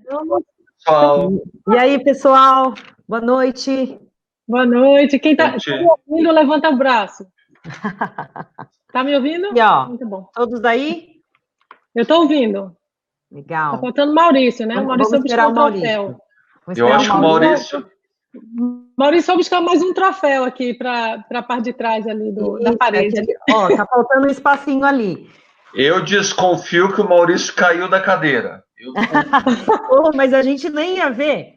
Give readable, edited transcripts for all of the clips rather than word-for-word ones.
Pessoal. E aí, pessoal? Boa noite. Boa noite. Quem está me ouvindo, levanta o braço. Está me ouvindo? E, ó, muito bom. Todos aí? Eu estou ouvindo. Legal. Está faltando o Maurício, né? O Maurício Vamos esperar o troféu. Maurício. Eu acho que o Maurício... Maurício vai buscar mais um troféu aqui para a parte de trás ali da parede. Ó, tá faltando um espacinho ali. Eu desconfio que o Maurício caiu da cadeira. Mas a gente nem ia ver.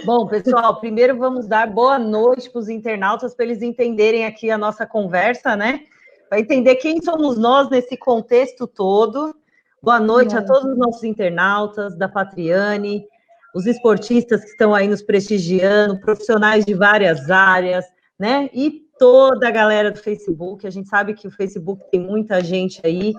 Bom, pessoal, primeiro vamos dar boa noite para os internautas, para eles entenderem aqui a nossa conversa, né? Para entender quem somos nós nesse contexto todo. Boa noite a todos os nossos internautas da Patriani, os esportistas que estão aí nos prestigiando, profissionais de várias áreas, né? E toda a galera do Facebook. A gente sabe que o Facebook tem muita gente aí,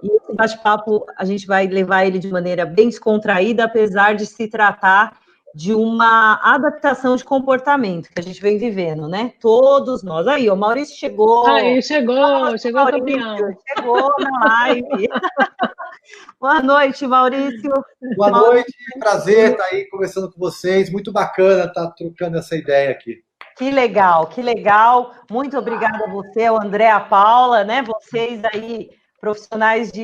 e esse bate-papo a gente vai levar ele de maneira bem descontraída, apesar de se tratar de uma adaptação de comportamento que a gente vem vivendo, né? Todos nós. Aí, o Maurício chegou. Aí, chegou o campeão. Chegou na live. Boa noite, Maurício. Boa noite, prazer estar aí conversando com vocês. Muito bacana estar trocando essa ideia aqui. Que legal, que legal. Muito obrigada a você, ao André, a Paula, né? Vocês aí, profissionais do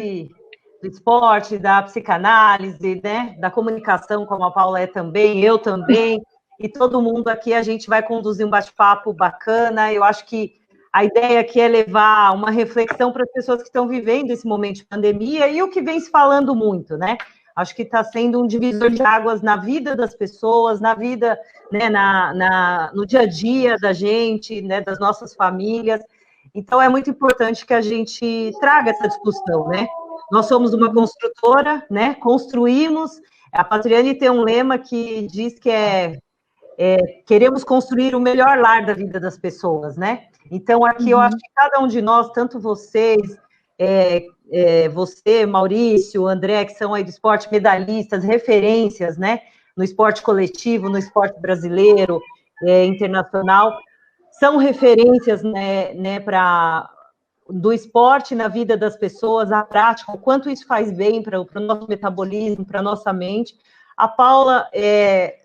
esporte, da psicanálise, né? Da comunicação, como a Paula é também, eu também, e todo mundo aqui, a gente vai conduzir um bate-papo bacana. Eu acho que a ideia aqui é levar uma reflexão para as pessoas que estão vivendo esse momento de pandemia e o que vem se falando muito, né? Acho que está sendo um divisor de águas na vida das pessoas, na vida, né, no dia a dia da gente, né, das nossas famílias. Então, é muito importante que a gente traga essa discussão, né? Nós somos uma construtora, né? Construímos. A Patriani tem um lema que diz que queremos construir o melhor lar da vida das pessoas, né? Então, aqui eu acho que cada um de nós, tanto vocês, você, Maurício, André, que são aí do esporte, medalhistas, referências, né? No esporte coletivo, no esporte brasileiro, internacional, são referências, né, do esporte na vida das pessoas, a prática, o quanto isso faz bem para o nosso metabolismo, para a nossa mente. A Paula,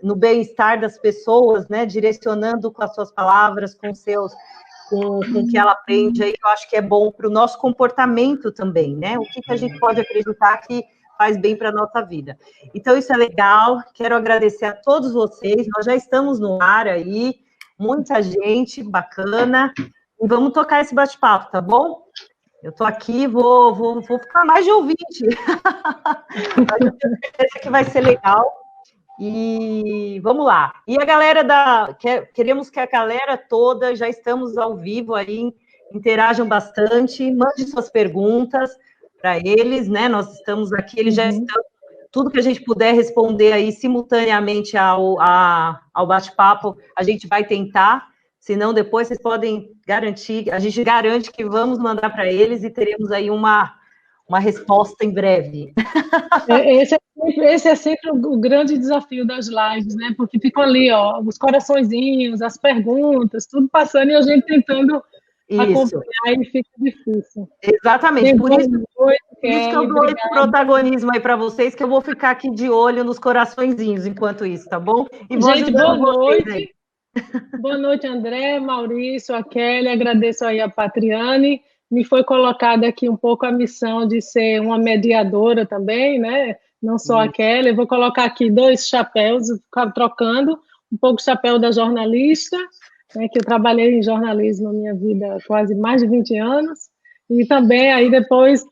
no bem-estar das pessoas, né, direcionando com as suas palavras, com o que ela aprende, aí eu acho que é bom para o nosso comportamento também, né? O que a gente pode acreditar que faz bem para a nossa vida. Então, isso é legal, quero agradecer a todos vocês, nós já estamos no ar aí, muita gente bacana, e vamos tocar esse bate-papo, tá bom? Eu estou aqui, vou ficar mais de ouvinte. Mas eu tenho certeza que vai ser legal. E vamos lá. E a galera queremos que a galera toda, já estamos ao vivo aí, interajam bastante, mande suas perguntas para eles, né? Nós estamos aqui, eles já estão, tudo que a gente puder responder aí simultaneamente ao bate-papo, a gente vai tentar. Senão, depois vocês podem garantir, a gente garante que vamos mandar para eles e teremos aí uma resposta em breve. Esse é sempre o grande desafio das lives, né? Porque ficam ali, ó, os coraçõezinhos, as perguntas, tudo passando e a gente tentando acompanhar e fica difícil. Exatamente, por isso que eu dou esse protagonismo aí para vocês, que eu vou ficar aqui de olho nos coraçõezinhos enquanto isso, tá bom? E gente, boa noite. Boa noite, André, Maurício, a Kelly, agradeço aí a Patriani. Me foi colocada aqui um pouco a missão de ser uma mediadora também, né? Não só a Kelly, eu vou colocar aqui 2 chapéus, ficar trocando, um pouco o chapéu da jornalista, né, que eu trabalhei em jornalismo na minha vida há quase mais de 20 anos, e também aí depois,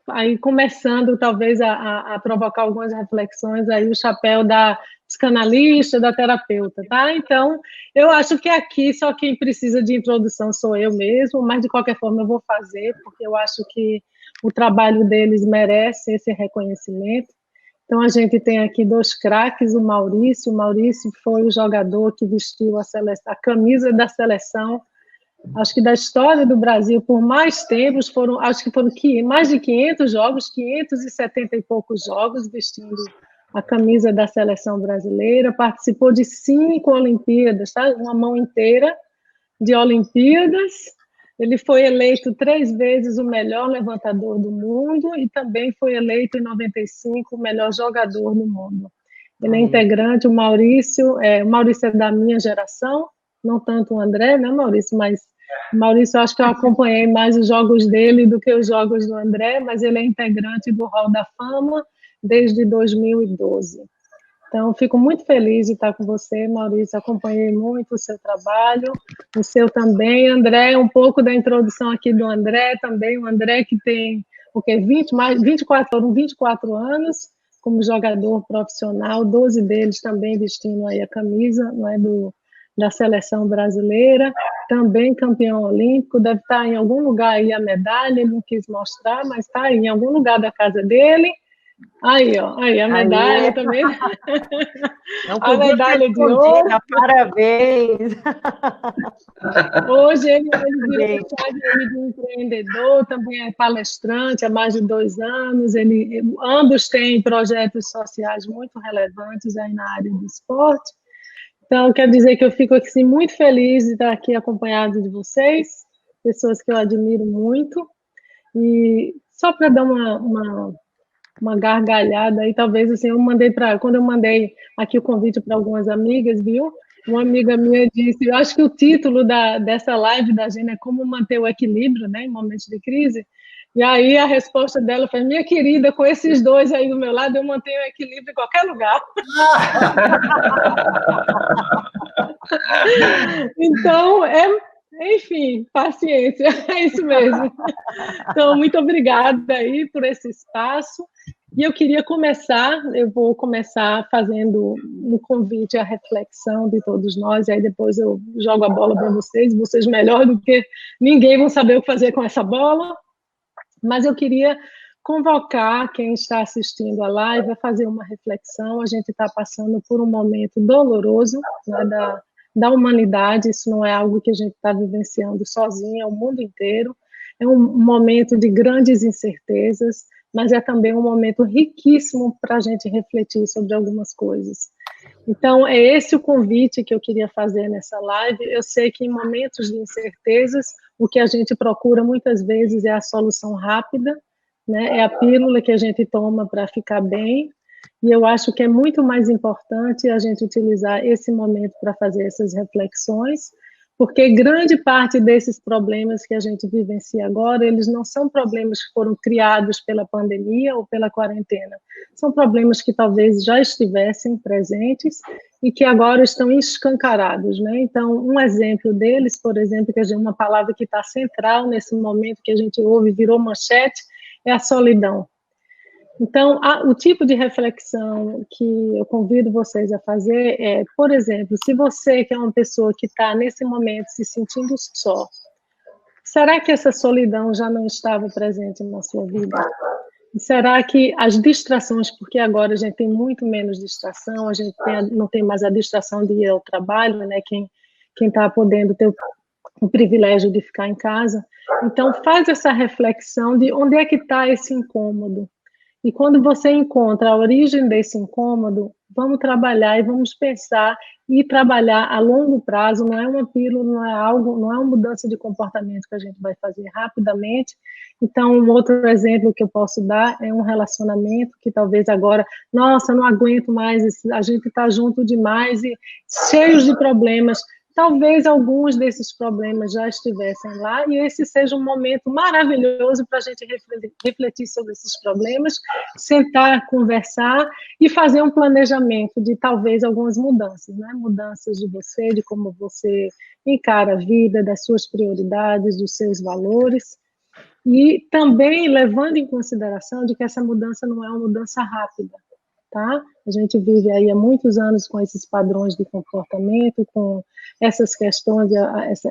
aí começando talvez a provocar algumas reflexões, aí o chapéu da psicanalista, da terapeuta, tá? Então, eu acho que aqui só quem precisa de introdução sou eu mesmo, mas de qualquer forma eu vou fazer, porque eu acho que o trabalho deles merece esse reconhecimento. Então, a gente tem aqui 2 craques, o Maurício foi o jogador que vestiu a camisa da seleção, acho que da história do Brasil, por mais tempos, acho que foram mais de 500 jogos, 570 e poucos jogos, vestindo a camisa da seleção brasileira, participou de 5 Olimpíadas, tá? Uma mão inteira de Olimpíadas. Ele foi eleito 3 vezes o melhor levantador do mundo e também foi eleito em 95 o melhor jogador do mundo. Ele é integrante, o Maurício é da minha geração, não tanto o André, né, Maurício? Mas o Maurício, eu acho que eu acompanhei mais os jogos dele do que os jogos do André, mas ele é integrante do Hall da Fama desde 2012. Então, fico muito feliz de estar com você, Maurício. Acompanhei muito o seu trabalho, o seu também. André, um pouco da introdução aqui do André também. O André que tem 24 anos como jogador profissional, 12 deles também vestindo aí a camisa, não é, da seleção brasileira, também campeão olímpico, deve estar em algum lugar aí a medalha, ele não quis mostrar, mas está aí em algum lugar da casa dele. Aí, ó, aí a medalha aí. Também. Não a medalha de ouro. Parabéns! Hoje ele virou chave de empreendedor, também é palestrante há mais de 2 anos. Ambos têm projetos sociais muito relevantes aí na área do esporte. Então, quero dizer que eu fico assim, muito feliz de estar aqui acompanhado de vocês, pessoas que eu admiro muito. E só para dar uma gargalhada aí, talvez assim, quando eu mandei aqui o convite para algumas amigas, viu? Uma amiga minha disse, eu acho que o título dessa live da gente é como manter o equilíbrio, né, em momentos de crise. E aí a resposta dela foi, minha querida, com esses dois aí do meu lado, eu mantenho o equilíbrio em qualquer lugar. Então, enfim, paciência, é isso mesmo. Então, muito obrigada aí por esse espaço. E eu vou começar fazendo um convite à reflexão de todos nós, e aí depois eu jogo a bola para vocês melhor do que ninguém vão saber o que fazer com essa bola, mas eu queria convocar quem está assistindo a live a fazer uma reflexão. A gente está passando por um momento doloroso, né, da humanidade, isso não é algo que a gente está vivenciando sozinho, é o mundo inteiro, é um momento de grandes incertezas, mas é também um momento riquíssimo para a gente refletir sobre algumas coisas. Então, é esse o convite que eu queria fazer nessa live. Eu sei que em momentos de incertezas, o que a gente procura muitas vezes é a solução rápida, né? É a pílula que a gente toma para ficar bem, e eu acho que é muito mais importante a gente utilizar esse momento para fazer essas reflexões, porque grande parte desses problemas que a gente vivencia agora, eles não são problemas que foram criados pela pandemia ou pela quarentena, são problemas que talvez já estivessem presentes e que agora estão escancarados, né? Então, um exemplo deles, por exemplo, que é uma palavra que está central nesse momento que a gente ouve, virou manchete, é a solidão. Então, o tipo de reflexão que eu convido vocês a fazer é, por exemplo, se você que é uma pessoa que está nesse momento se sentindo só, será que essa solidão já não estava presente na sua vida? E será que as distrações, porque agora a gente tem muito menos distração, a gente não tem mais a distração de ir ao trabalho, né? Quem está podendo ter o privilégio de ficar em casa. Então, faz essa reflexão de onde é que está esse incômodo. E quando você encontra a origem desse incômodo, vamos trabalhar e vamos pensar e trabalhar a longo prazo. Não é uma pílula, não é uma mudança de comportamento que a gente vai fazer rapidamente. Então, um outro exemplo que eu posso dar é um relacionamento que talvez agora, nossa, não aguento mais, a gente está junto demais e cheios de problemas. Talvez alguns desses problemas já estivessem lá e esse seja um momento maravilhoso para a gente refletir sobre esses problemas, sentar, conversar e fazer um planejamento de talvez algumas mudanças, né? Mudanças de você, de como você encara a vida, das suas prioridades, dos seus valores e também levando em consideração de que essa mudança não é uma mudança rápida. Tá? A gente vive aí há muitos anos com esses padrões de comportamento, com essas questões,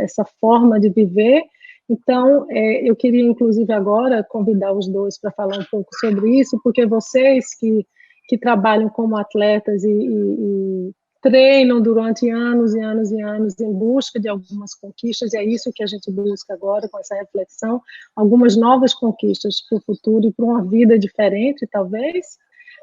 essa forma de viver. Então, eu queria, inclusive, agora convidar os dois para falar um pouco sobre isso, porque vocês que trabalham como atletas e treinam durante anos e anos e anos em busca de algumas conquistas, e é isso que a gente busca agora com essa reflexão, algumas novas conquistas para o futuro e para uma vida diferente, talvez.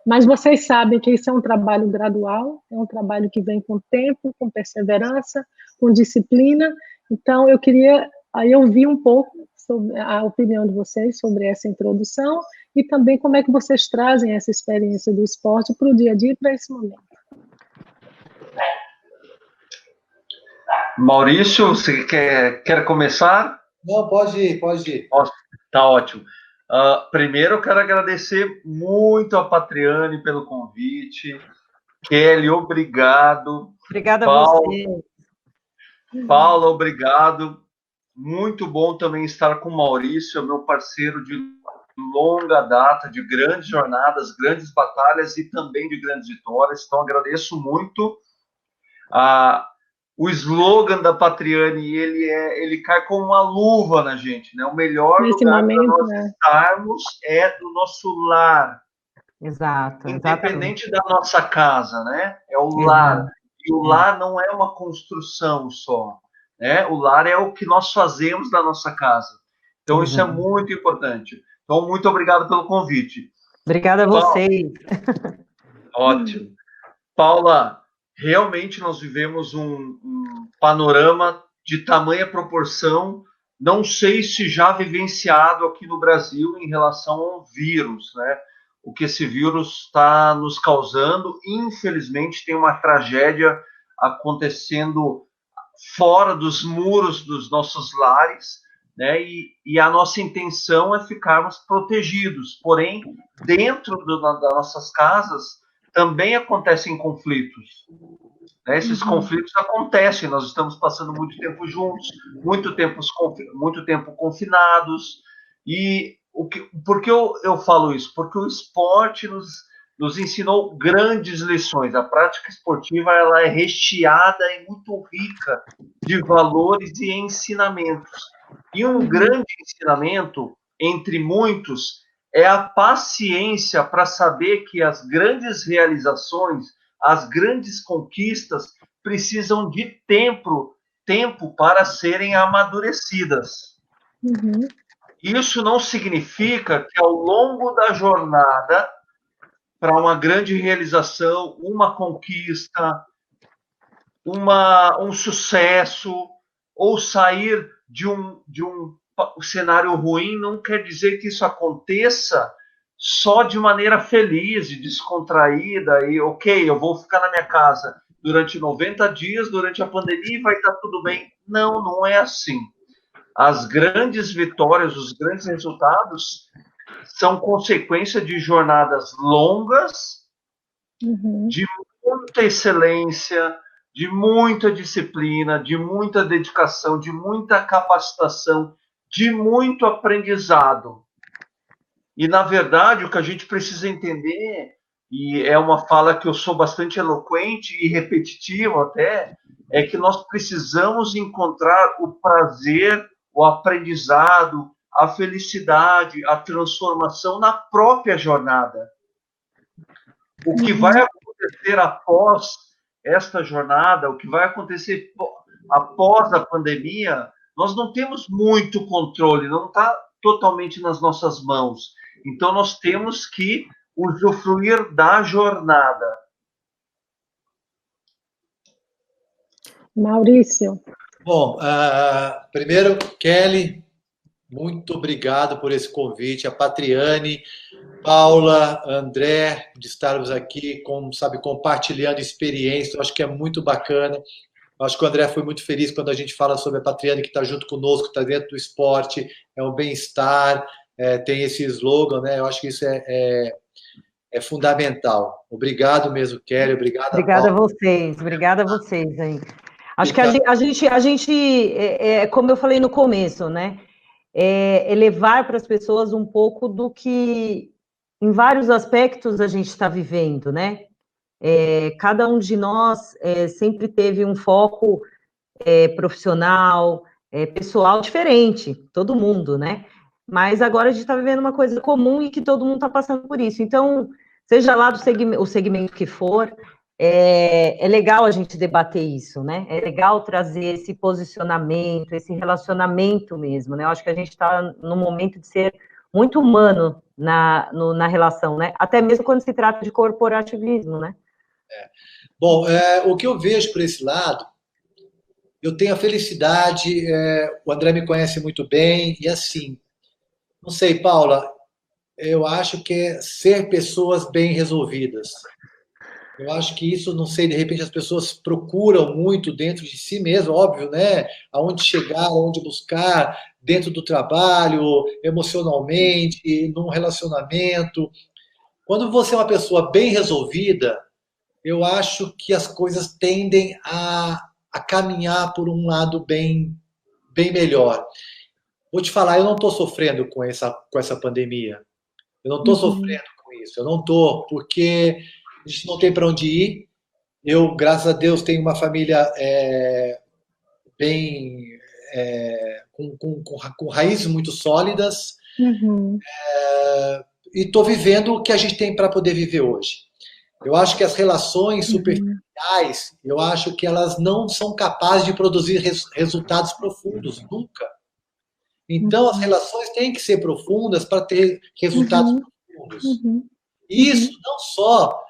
Mas vocês sabem que isso é um trabalho gradual, é um trabalho que vem com tempo, com perseverança, com disciplina. Então, eu queria aí ouvir um pouco sobre a opinião de vocês sobre essa introdução e também como é que vocês trazem essa experiência do esporte para o dia a dia e para esse momento. Maurício, você quer começar? Não, pode ir, pode ir. Tá ótimo. Primeiro, eu quero agradecer muito a Patriane pelo convite. Kelly, obrigado. Obrigada a você. Paula, obrigado. Muito bom também estar com o Maurício, meu parceiro de longa data, de grandes jornadas, grandes batalhas e também de grandes vitórias. Então, agradeço muito. O slogan da Patriane, ele cai como uma luva na gente, né? O melhor Nesse lugar momento, para nós estarmos é do nosso lar. Exato. Independente Exatamente. da nossa casa, né? É o lar. E o lar não é uma construção só, né? O lar é o que nós fazemos da nossa casa. Então, isso é muito importante. Então, muito obrigado pelo convite. Obrigada a vocês. Ótimo. Paula, realmente nós vivemos um panorama de tamanha proporção, não sei se já vivenciado aqui no Brasil em relação ao vírus, né? O que esse vírus está nos causando. Infelizmente, tem uma tragédia acontecendo fora dos muros dos nossos lares, né? E a nossa intenção é ficarmos protegidos. Porém, dentro das nossas casas também acontecem conflitos. Né? Esses conflitos acontecem. Nós estamos passando muito tempo juntos, muito tempo confinados. E por que eu falo isso? Porque o esporte nos ensinou grandes lições. A prática esportiva ela é recheada e muito rica de valores e ensinamentos. E um grande ensinamento, entre muitos, é a paciência para saber que as grandes realizações, as grandes conquistas precisam de tempo para serem amadurecidas. Isso não significa que ao longo da jornada, para uma grande realização, uma conquista, um sucesso, ou sair de um cenário ruim, não quer dizer que isso aconteça só de maneira feliz e descontraída, e ok, eu vou ficar na minha casa durante 90 dias, durante a pandemia, e vai estar tudo bem. Não, não é assim. As grandes vitórias, os grandes resultados são consequência de jornadas longas, de muita excelência, de muita disciplina, de muita dedicação, de muita capacitação, de muito aprendizado. E, na verdade, o que a gente precisa entender, e é uma fala que eu sou bastante eloquente e repetitivo até, é que nós precisamos encontrar o prazer, o aprendizado, a felicidade, a transformação na própria jornada. O que vai acontecer após esta jornada, o que vai acontecer após a pandemia, nós não temos muito controle, não está totalmente nas nossas mãos. Então, nós temos que usufruir da jornada. Maurício. Bom, primeiro, Kelly, muito obrigado por esse convite. A Patriane, Paula, André, de estarmos aqui, compartilhando experiência. Eu acho que é muito bacana. Eu acho que o André foi muito feliz quando a gente fala sobre a Patriane, que está junto conosco, está dentro do esporte, é um bem-estar, tem esse slogan, né? Eu acho que isso é fundamental. Obrigado mesmo, Kelly. Obrigada a vocês aí. Acho que a gente como eu falei no começo, né? Levar para as pessoas um pouco do que, em vários aspectos, a gente está vivendo, né? Cada um de nós sempre teve um foco profissional, pessoal diferente, todo mundo, né? Mas agora a gente está vivendo uma coisa comum e que todo mundo está passando por isso. Então, seja lá o segmento que for, é legal a gente debater isso, né? É legal trazer esse posicionamento, esse relacionamento mesmo, né? Eu acho que a gente está no momento de ser muito humano na relação, né? Até mesmo quando se trata de corporativismo, né? Bom, o que eu vejo por esse lado, eu tenho a felicidade, o André me conhece muito bem, e assim, não sei, Paula, eu acho que é ser pessoas bem resolvidas. Eu acho que isso, não sei, de repente as pessoas procuram muito dentro de si mesmo, óbvio, né? Aonde chegar, aonde buscar, dentro do trabalho, emocionalmente, num relacionamento. Quando você é uma pessoa bem resolvida, eu acho que as coisas tendem a caminhar por um lado bem melhor. Vou te falar, eu não estou sofrendo com essa pandemia. Eu não estou sofrendo com isso. Eu não estou, porque a gente não tem para onde ir. Eu, graças a Deus, tenho uma família bem com raízes muito sólidas Uhum, e estou vivendo o que a gente tem para poder viver hoje. Eu acho que as relações uhum, superficiais, eu acho que elas não são capazes de produzir resultados profundos, nunca. Então, as uhum, relações têm que ser profundas para ter resultados uhum, profundos. uhum, E isso uhum, não só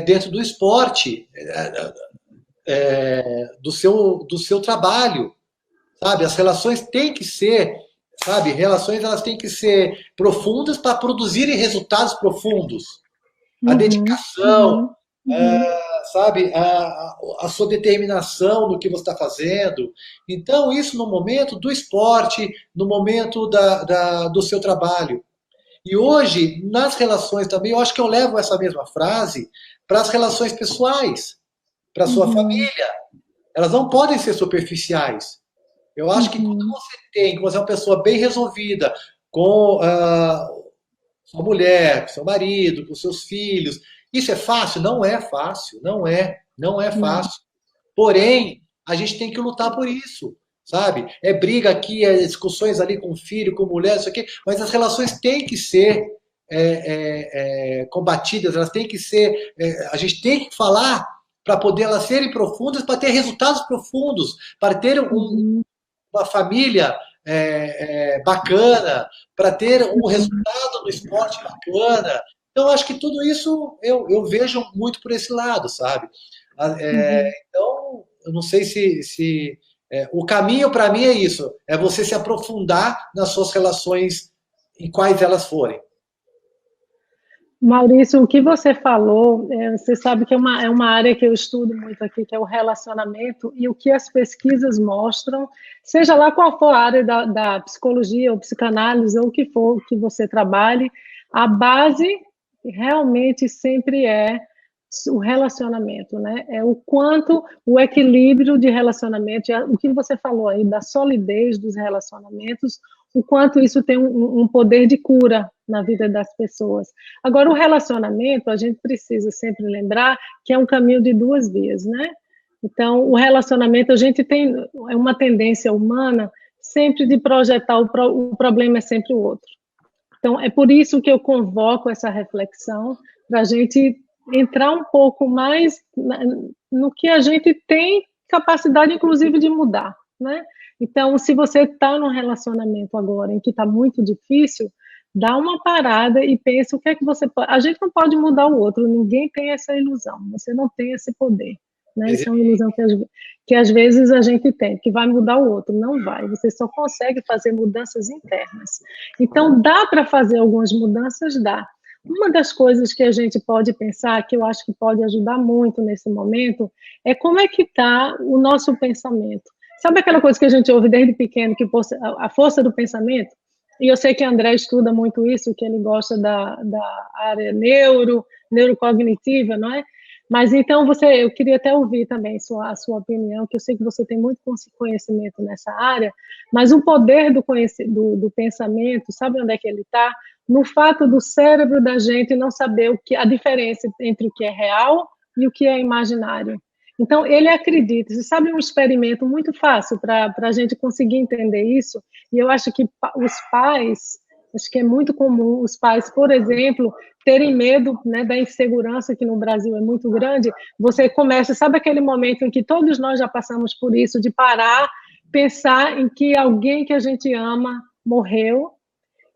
dentro do esporte, do seu trabalho, sabe? As relações têm que ser, sabe? Relações elas têm que ser profundas para produzirem resultados profundos. A uhum, dedicação, uhum, uhum, sabe? A sua determinação no que você está fazendo. Então, isso no momento do esporte, no momento do seu trabalho. E hoje, nas relações também, eu acho que eu levo essa mesma frase para as relações pessoais, para a sua uhum, família. Elas não podem ser superficiais. Eu acho que quando uhum, você é uma pessoa bem resolvida com sua mulher, com seu marido, com seus filhos, isso é fácil? Não é fácil, não é não. fácil. Porém, a gente tem que lutar por isso, sabe? É briga aqui, é discussões ali com filho, com mulher, isso aqui, mas as relações têm que ser combatidas, elas têm que ser, a gente tem que falar para poder elas serem profundas, para ter resultados profundos, para ter Uhum, uma família bacana, para ter um uhum, resultado no esporte bacana. Então, acho que tudo isso eu vejo muito por esse lado, sabe? uhum. Então, eu não sei se o caminho para mim é isso, é você se aprofundar nas suas relações, em quais elas forem. Maurício, o que você falou, você sabe que é uma área que eu estudo muito aqui, que é o relacionamento, e o que as pesquisas mostram, seja lá qual for a área da psicologia ou psicanálise, ou o que for que você trabalhe, a base realmente sempre é o relacionamento, né? É o quanto o equilíbrio de relacionamento, o que você falou aí da solidez dos relacionamentos, o quanto isso tem um poder de cura na vida das pessoas. Agora, o relacionamento, a gente precisa sempre lembrar que é um caminho de duas vias, né? Então, o relacionamento, a gente tem uma tendência humana sempre de projetar o problema é sempre o outro. Então, é por isso que eu convoco essa reflexão, para a gente entrar um pouco mais no que a gente tem capacidade, inclusive, de mudar, né? Então, se você está num relacionamento agora em que está muito difícil, dá uma parada e pensa o que é que você pode. A gente não pode mudar o outro, ninguém tem essa ilusão, você não tem esse poder, né? Isso é uma ilusão que às vezes a gente tem, que vai mudar o outro, não vai. Você só consegue fazer mudanças internas. Então, dá para fazer algumas mudanças? Dá. Uma das coisas que a gente pode pensar, que eu acho que pode ajudar muito nesse momento, é como é que está o nosso pensamento. Sabe aquela coisa que a gente ouve desde pequeno, que a força do pensamento? E eu sei que André estuda muito isso, que ele gosta da área neurocognitiva, não é? Mas então eu queria até ouvir também a sua opinião, que eu sei que você tem muito conhecimento nessa área, mas o poder do pensamento, sabe onde é que ele está? No fato do cérebro da gente não saber a diferença entre o que é real e o que é imaginário. Então, ele acredita. Você sabe um experimento muito fácil para a gente conseguir entender isso? E eu acho que os pais, acho que é muito comum os pais, por exemplo, terem medo, né, da insegurança, que no Brasil é muito grande. Você começa, sabe aquele momento em que todos nós já passamos por isso, de parar, pensar em que alguém que a gente ama morreu,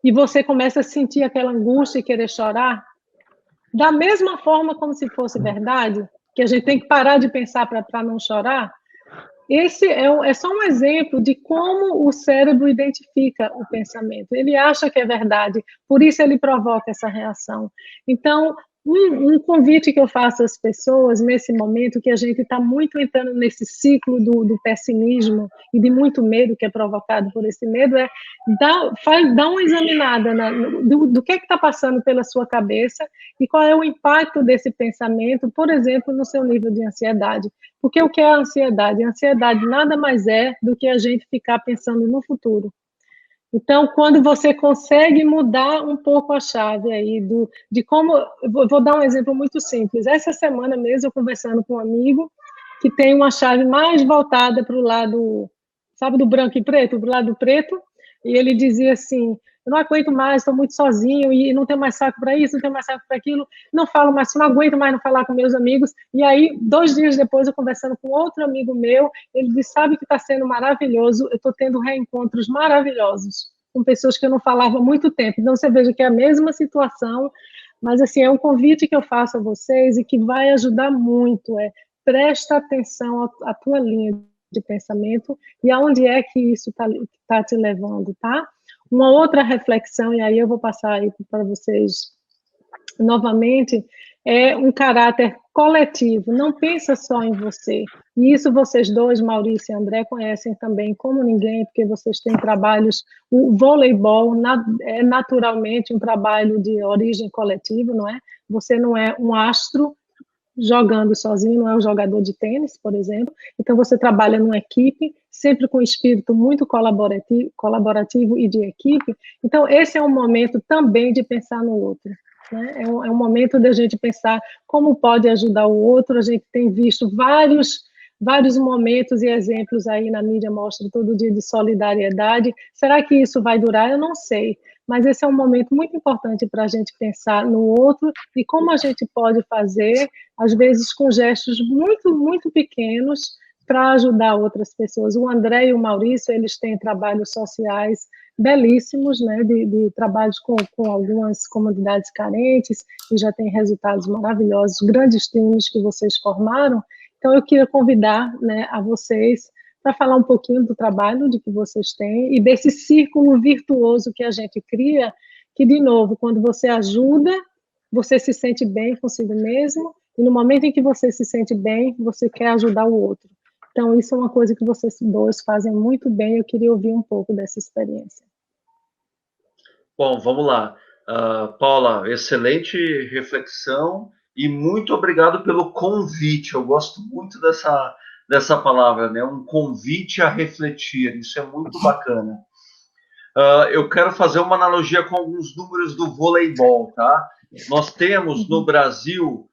e você começa a sentir aquela angústia e querer chorar? Da mesma forma como se fosse verdade, que a gente tem que parar de pensar para não chorar, esse é só um exemplo de como o cérebro identifica o pensamento. Ele acha que é verdade, por isso ele provoca essa reação. Então, Um convite que eu faço às pessoas nesse momento que a gente está muito entrando nesse ciclo do pessimismo e de muito medo que é provocado por esse medo é dar uma examinada do que está passando pela sua cabeça e qual é o impacto desse pensamento, por exemplo, no seu nível de ansiedade. Porque o que é a ansiedade? A ansiedade nada mais é do que a gente ficar pensando no futuro. Então, quando você consegue mudar um pouco a chave aí de como... Vou dar um exemplo muito simples. Essa semana mesmo, eu conversando com um amigo que tem uma chave mais voltada para o lado, sabe, do branco e preto, do lado preto, e ele dizia assim, eu não aguento mais, estou muito sozinho, e não tenho mais saco para isso, não tenho mais saco para aquilo, não falo mais, não aguento mais não falar com meus amigos. E aí, 2 dias depois, eu conversando com outro amigo meu, ele disse, sabe que está sendo maravilhoso, eu estou tendo reencontros maravilhosos com pessoas que eu não falava há muito tempo. Então, você veja que é a mesma situação, mas, assim, é um convite que eu faço a vocês e que vai ajudar muito, presta atenção à tua linha de pensamento e aonde é que isso tá te levando, tá? Uma outra reflexão, e aí eu vou passar aí para vocês novamente, é um caráter coletivo, não pensa só em você. E isso vocês dois, Maurício e André, conhecem também como ninguém, porque vocês têm trabalhos, o voleibol é naturalmente um trabalho de origem coletiva, não é? Você não é um astro jogando sozinho, não é um jogador de tênis, por exemplo, então você trabalha numa equipe, sempre com espírito muito colaborativo e de equipe, então esse é um momento também de pensar no outro, né? É um momento da gente pensar como pode ajudar o outro. A gente tem visto vários momentos e exemplos aí na mídia, mostra todo dia de solidariedade. Será que isso vai durar? Eu não sei, mas esse é um momento muito importante para a gente pensar no outro e como a gente pode fazer, às vezes com gestos muito, muito pequenos, para ajudar outras pessoas. O André e o Maurício, eles têm trabalhos sociais belíssimos, né, de trabalhos com algumas comunidades carentes, e já tem resultados maravilhosos, grandes times que vocês formaram. Então, eu queria convidar, né, a vocês para falar um pouquinho do trabalho de que vocês têm e desse círculo virtuoso que a gente cria, que, de novo, quando você ajuda, você se sente bem consigo mesmo, e no momento em que você se sente bem, você quer ajudar o outro. Então, isso é uma coisa que vocês dois fazem muito bem, eu queria ouvir um pouco dessa experiência. Bom, vamos lá. Paula, excelente reflexão e muito obrigado pelo convite. Eu gosto muito dessa palavra, né? Um convite a refletir. Isso é muito bacana. Eu quero fazer uma analogia com alguns números do voleibol, tá? Nós temos no Brasil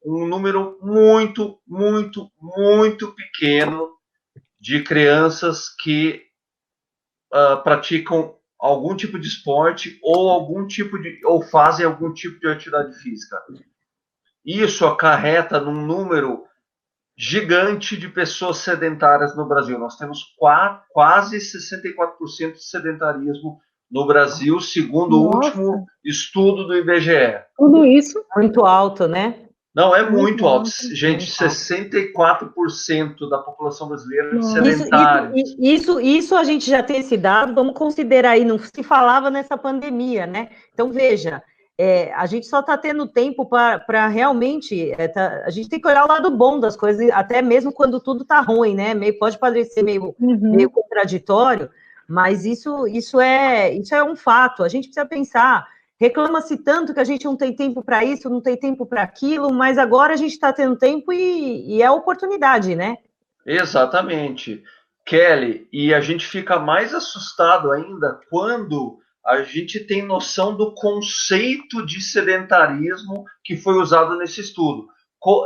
um número muito, muito, muito pequeno de crianças que praticam algum tipo de esporte ou fazem algum tipo de atividade física. Isso acarreta num número gigante de pessoas sedentárias no Brasil. Nós temos quase 64% de sedentarismo no Brasil, segundo o último estudo do IBGE. Tudo isso? Muito alto, né? Não, é muito alto. Gente, 64% da população brasileira é sedentária. Isso a gente já tem esse dado, vamos considerar aí, não se falava nessa pandemia, né? Então, veja, a gente só está tendo tempo para realmente, a gente tem que olhar o lado bom das coisas, até mesmo quando tudo está ruim, né? Pode parecer meio contraditório, mas isso é um fato, a gente precisa pensar. Reclama-se tanto que a gente não tem tempo para isso, não tem tempo para aquilo, mas agora a gente está tendo tempo e é oportunidade, né? Exatamente. Kelly, e a gente fica mais assustado ainda quando a gente tem noção do conceito de sedentarismo que foi usado nesse estudo.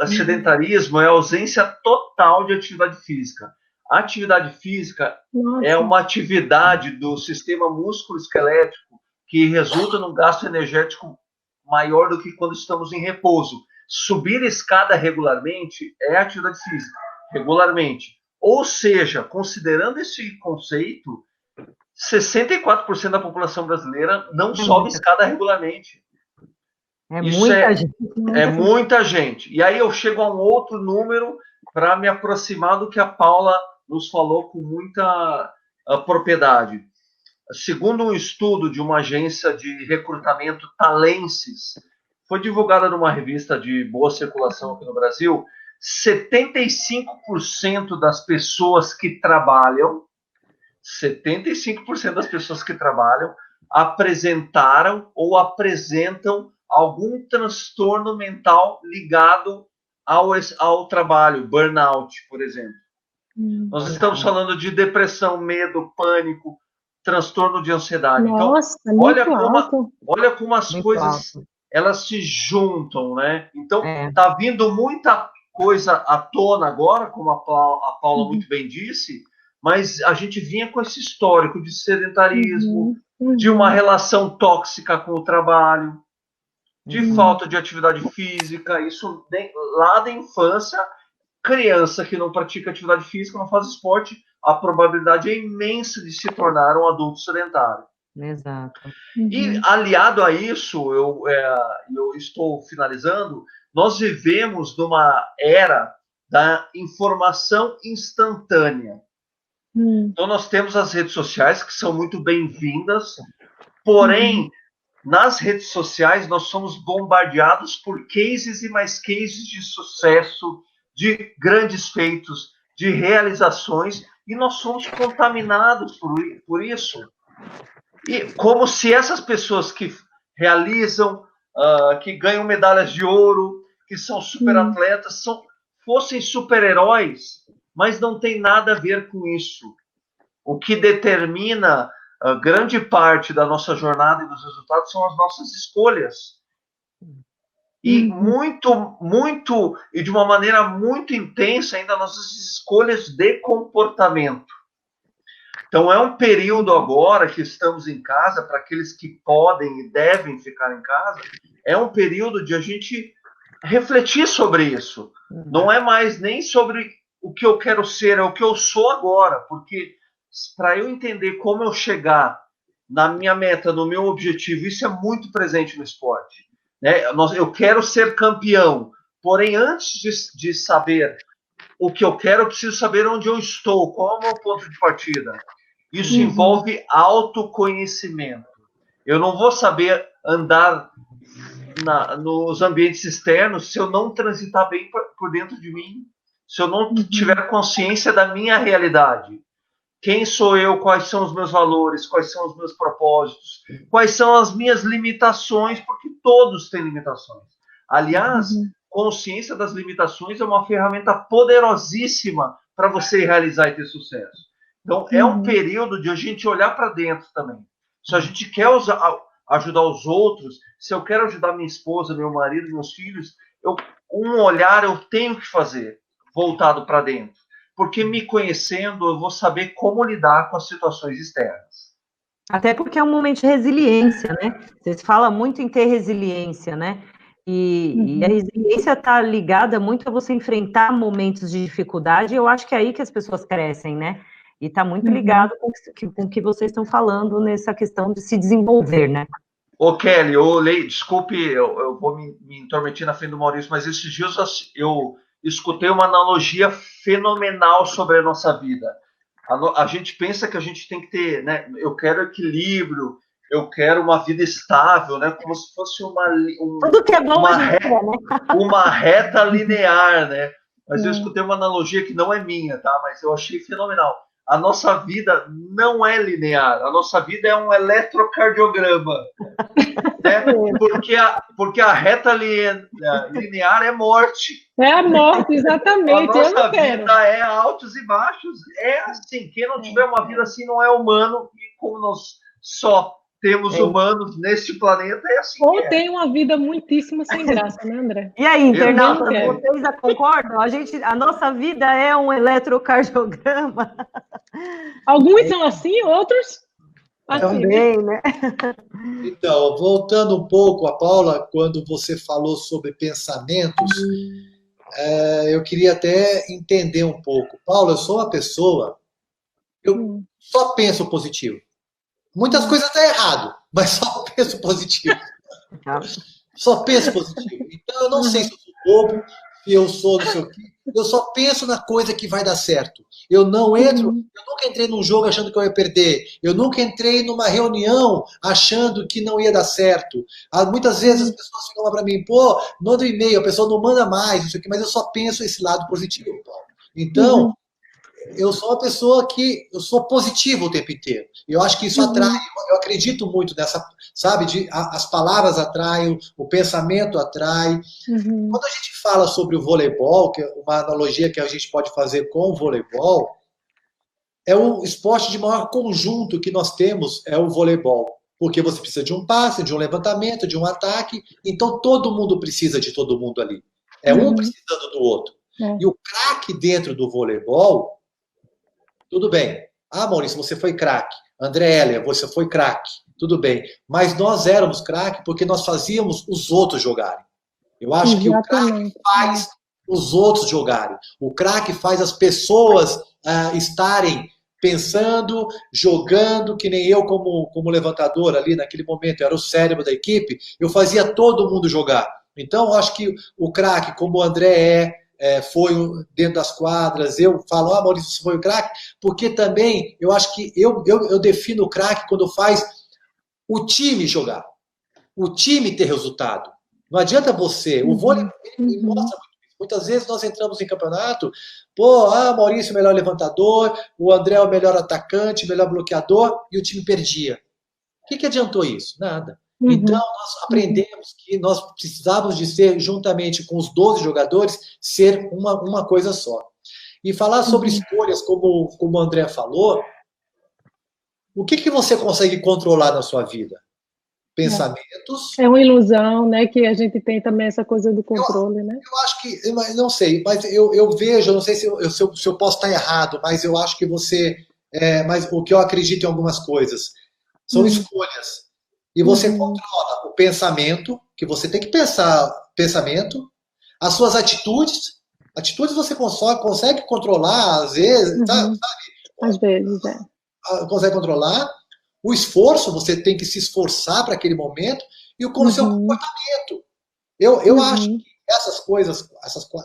Sedentarismo é a ausência total de atividade física. A atividade física é uma atividade do sistema músculo-esquelético que resulta num gasto energético maior do que quando estamos em repouso. Subir escada regularmente é atividade física, regularmente. Ou seja, considerando esse conceito, 64% da população brasileira não sobe escada regularmente. É muita gente. E aí eu chego a um outro número para me aproximar do que a Paula nos falou com muita propriedade. Segundo um estudo de uma agência de recrutamento Talensis, foi divulgada numa revista de boa circulação aqui no Brasil, 75% das pessoas que trabalham, 75% das pessoas que trabalham apresentaram ou apresentam algum transtorno mental ligado ao trabalho, burnout, por exemplo. Nós estamos falando de depressão, medo, pânico, transtorno de ansiedade. Nossa, então, olha como as muito coisas alto. Elas se juntam, né? Então, tá vindo muita coisa à tona agora, como a Paula muito bem disse, mas a gente vinha com esse histórico de sedentarismo, de uma relação tóxica com o trabalho, de falta de atividade física, isso lá da infância. Criança que não pratica atividade física, não faz esporte, a probabilidade é imensa de se tornar um adulto sedentário. Exato. E aliado a isso, eu estou finalizando, nós vivemos numa era da informação instantânea. Então nós temos as redes sociais, que são muito bem-vindas, porém, nas redes sociais nós somos bombardeados por cases e mais cases de sucesso, de grandes feitos, de realizações, e nós somos contaminados por isso. E como se essas pessoas que realizam, que ganham medalhas de ouro, que são superatletas, fossem super-heróis, mas não tem nada a ver com isso. O que determina grande parte da nossa jornada e dos resultados são as nossas escolhas. E e de uma maneira muito intensa ainda nossas escolhas de comportamento. Então é um período agora que estamos em casa, para aqueles que podem e devem ficar em casa, é um período de a gente refletir sobre isso. Não é mais nem sobre o que eu quero ser, é o que eu sou agora, porque para eu entender como eu chegar na minha meta, no meu objetivo, isso é muito presente no esporte. Né? Eu quero ser campeão, porém, antes de saber o que eu quero, eu preciso saber onde eu estou, qual é o meu ponto de partida. Isso envolve autoconhecimento. Eu não vou saber andar nos ambientes externos se eu não transitar bem por dentro de mim, se eu não tiver consciência da minha realidade. Quem sou eu? Quais são os meus valores? Quais são os meus propósitos? Quais são as minhas limitações? Porque todos têm limitações. Aliás, consciência das limitações é uma ferramenta poderosíssima para você realizar e ter sucesso. Então, é um período de a gente olhar para dentro também. Se a gente quer ajudar os outros, se eu quero ajudar minha esposa, meu marido, meus filhos, um olhar eu tenho que fazer, voltado para dentro. Porque me conhecendo, eu vou saber como lidar com as situações externas. Até porque é um momento de resiliência, né? Vocês falam muito em ter resiliência, né? E a resiliência está ligada muito a você enfrentar momentos de dificuldade, e eu acho que é aí que as pessoas crescem, né? E está muito ligado com o que vocês estão falando nessa questão de se desenvolver, né? Ô, Kelly, desculpe, eu vou me intrometer na frente do Maurício, mas esses dias eu escutei uma analogia fenomenal sobre a nossa vida. A gente pensa que a gente tem que ter, né? Eu quero equilíbrio, eu quero uma vida estável, né? Como se fosse tudo que é bom uma reta linear, né? Mas eu escutei uma analogia que não é minha, tá? Mas eu achei fenomenal. A nossa vida não é linear, a nossa vida é um eletrocardiograma. Né? Porque a reta linear é morte. É a morte, exatamente. A nossa vida é altos e baixos. É assim, quem não tiver uma vida assim não é humano, e como nós só temos humanos neste planeta, é assim. Ou tem uma vida muitíssimo sem graça, né, André? E aí, internautas, vocês concordam? A nossa vida é um eletrocardiograma. Alguns são assim, outros assim. Também, né? Então, voltando um pouco a Paula, quando você falou sobre pensamentos, eu queria até entender um pouco. Paula, eu sou uma pessoa, eu só penso positivo. Muitas coisas estão errado, mas só penso positivo. Só penso positivo. Então, eu não sei se eu sou bobo, se eu sou não sei o quê. Eu só penso na coisa que vai dar certo. Eu não entro, eu nunca entrei num jogo achando que eu ia perder. Eu nunca entrei numa reunião achando que não ia dar certo. Muitas vezes as pessoas ficam lá para mim, pô, manda um e-mail, a pessoa não manda mais, não sei o quê, mas eu só penso esse lado positivo, Paulo. Então, eu sou uma pessoa que eu sou positivo o tempo inteiro. Eu acho que isso atrai. Eu acredito muito nessa, sabe? As palavras atraem, o pensamento atrai. Quando a gente fala sobre o voleibol, que é uma analogia que a gente pode fazer com o voleibol, é o esporte de maior conjunto que nós temos, é o voleibol. Porque você precisa de um passe, de um levantamento, de um ataque. Então todo mundo precisa de todo mundo ali. É um precisando do outro. E o craque dentro do voleibol, tudo bem. Ah, Maurício, você foi craque. André Heller, você foi craque. Tudo bem. Mas nós éramos craque porque nós fazíamos os outros jogarem. Eu acho que o craque faz os outros jogarem. O craque faz as pessoas estarem pensando, jogando, que nem eu como levantador ali naquele momento, era o cérebro da equipe, eu fazia todo mundo jogar. Então, eu acho que o craque, como o André foi dentro das quadras, eu falo, Maurício, você foi o craque, porque também eu acho que eu defino o craque quando faz o time jogar, o time ter resultado. Não adianta você, o vôlei mostra muito isso. Muitas vezes nós entramos em campeonato, Maurício é o melhor levantador, o André é o melhor atacante, o melhor bloqueador, e o time perdia. O que adiantou isso? Nada. Então, nós aprendemos que nós precisávamos de ser, juntamente com os 12 jogadores, ser uma coisa só. E falar sobre escolhas, como o André falou, o que você consegue controlar na sua vida? Pensamentos. É uma ilusão, né? Que a gente tem também essa coisa do controle, né? Eu acho que, não sei, mas eu vejo, não sei se eu posso estar errado, mas eu acho que você, mas o que eu acredito em algumas coisas são escolhas. E você controla o pensamento, que você tem que pensar pensamento, as suas atitudes. Atitudes você consegue controlar, às vezes, sabe? Às vezes, consegue controlar. O esforço, você tem que se esforçar para aquele momento, e o seu comportamento. Eu acho que essas coisas,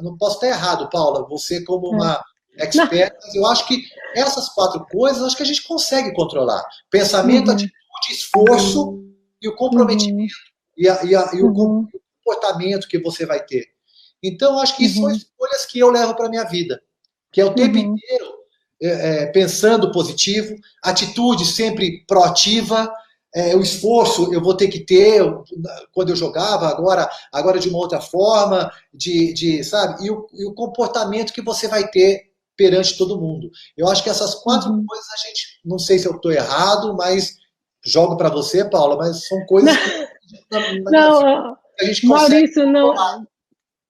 não posso estar errado, Paula, você como uma expert, mas eu acho que essas 4 coisas, acho que a gente consegue controlar. Pensamento, atitude, esforço e o comprometimento. E o comportamento que você vai ter. Então, acho que isso são escolhas que eu levo para a minha vida, que é o tempo inteiro pensando positivo, atitude sempre proativa, o esforço eu vou ter que ter quando eu jogava, agora de uma outra forma, sabe? E o comportamento que você vai ter perante todo mundo. Eu acho que essas 4 coisas, a gente, não sei se eu estou errado, mas jogo para você, Paula, mas são coisas que a gente consegue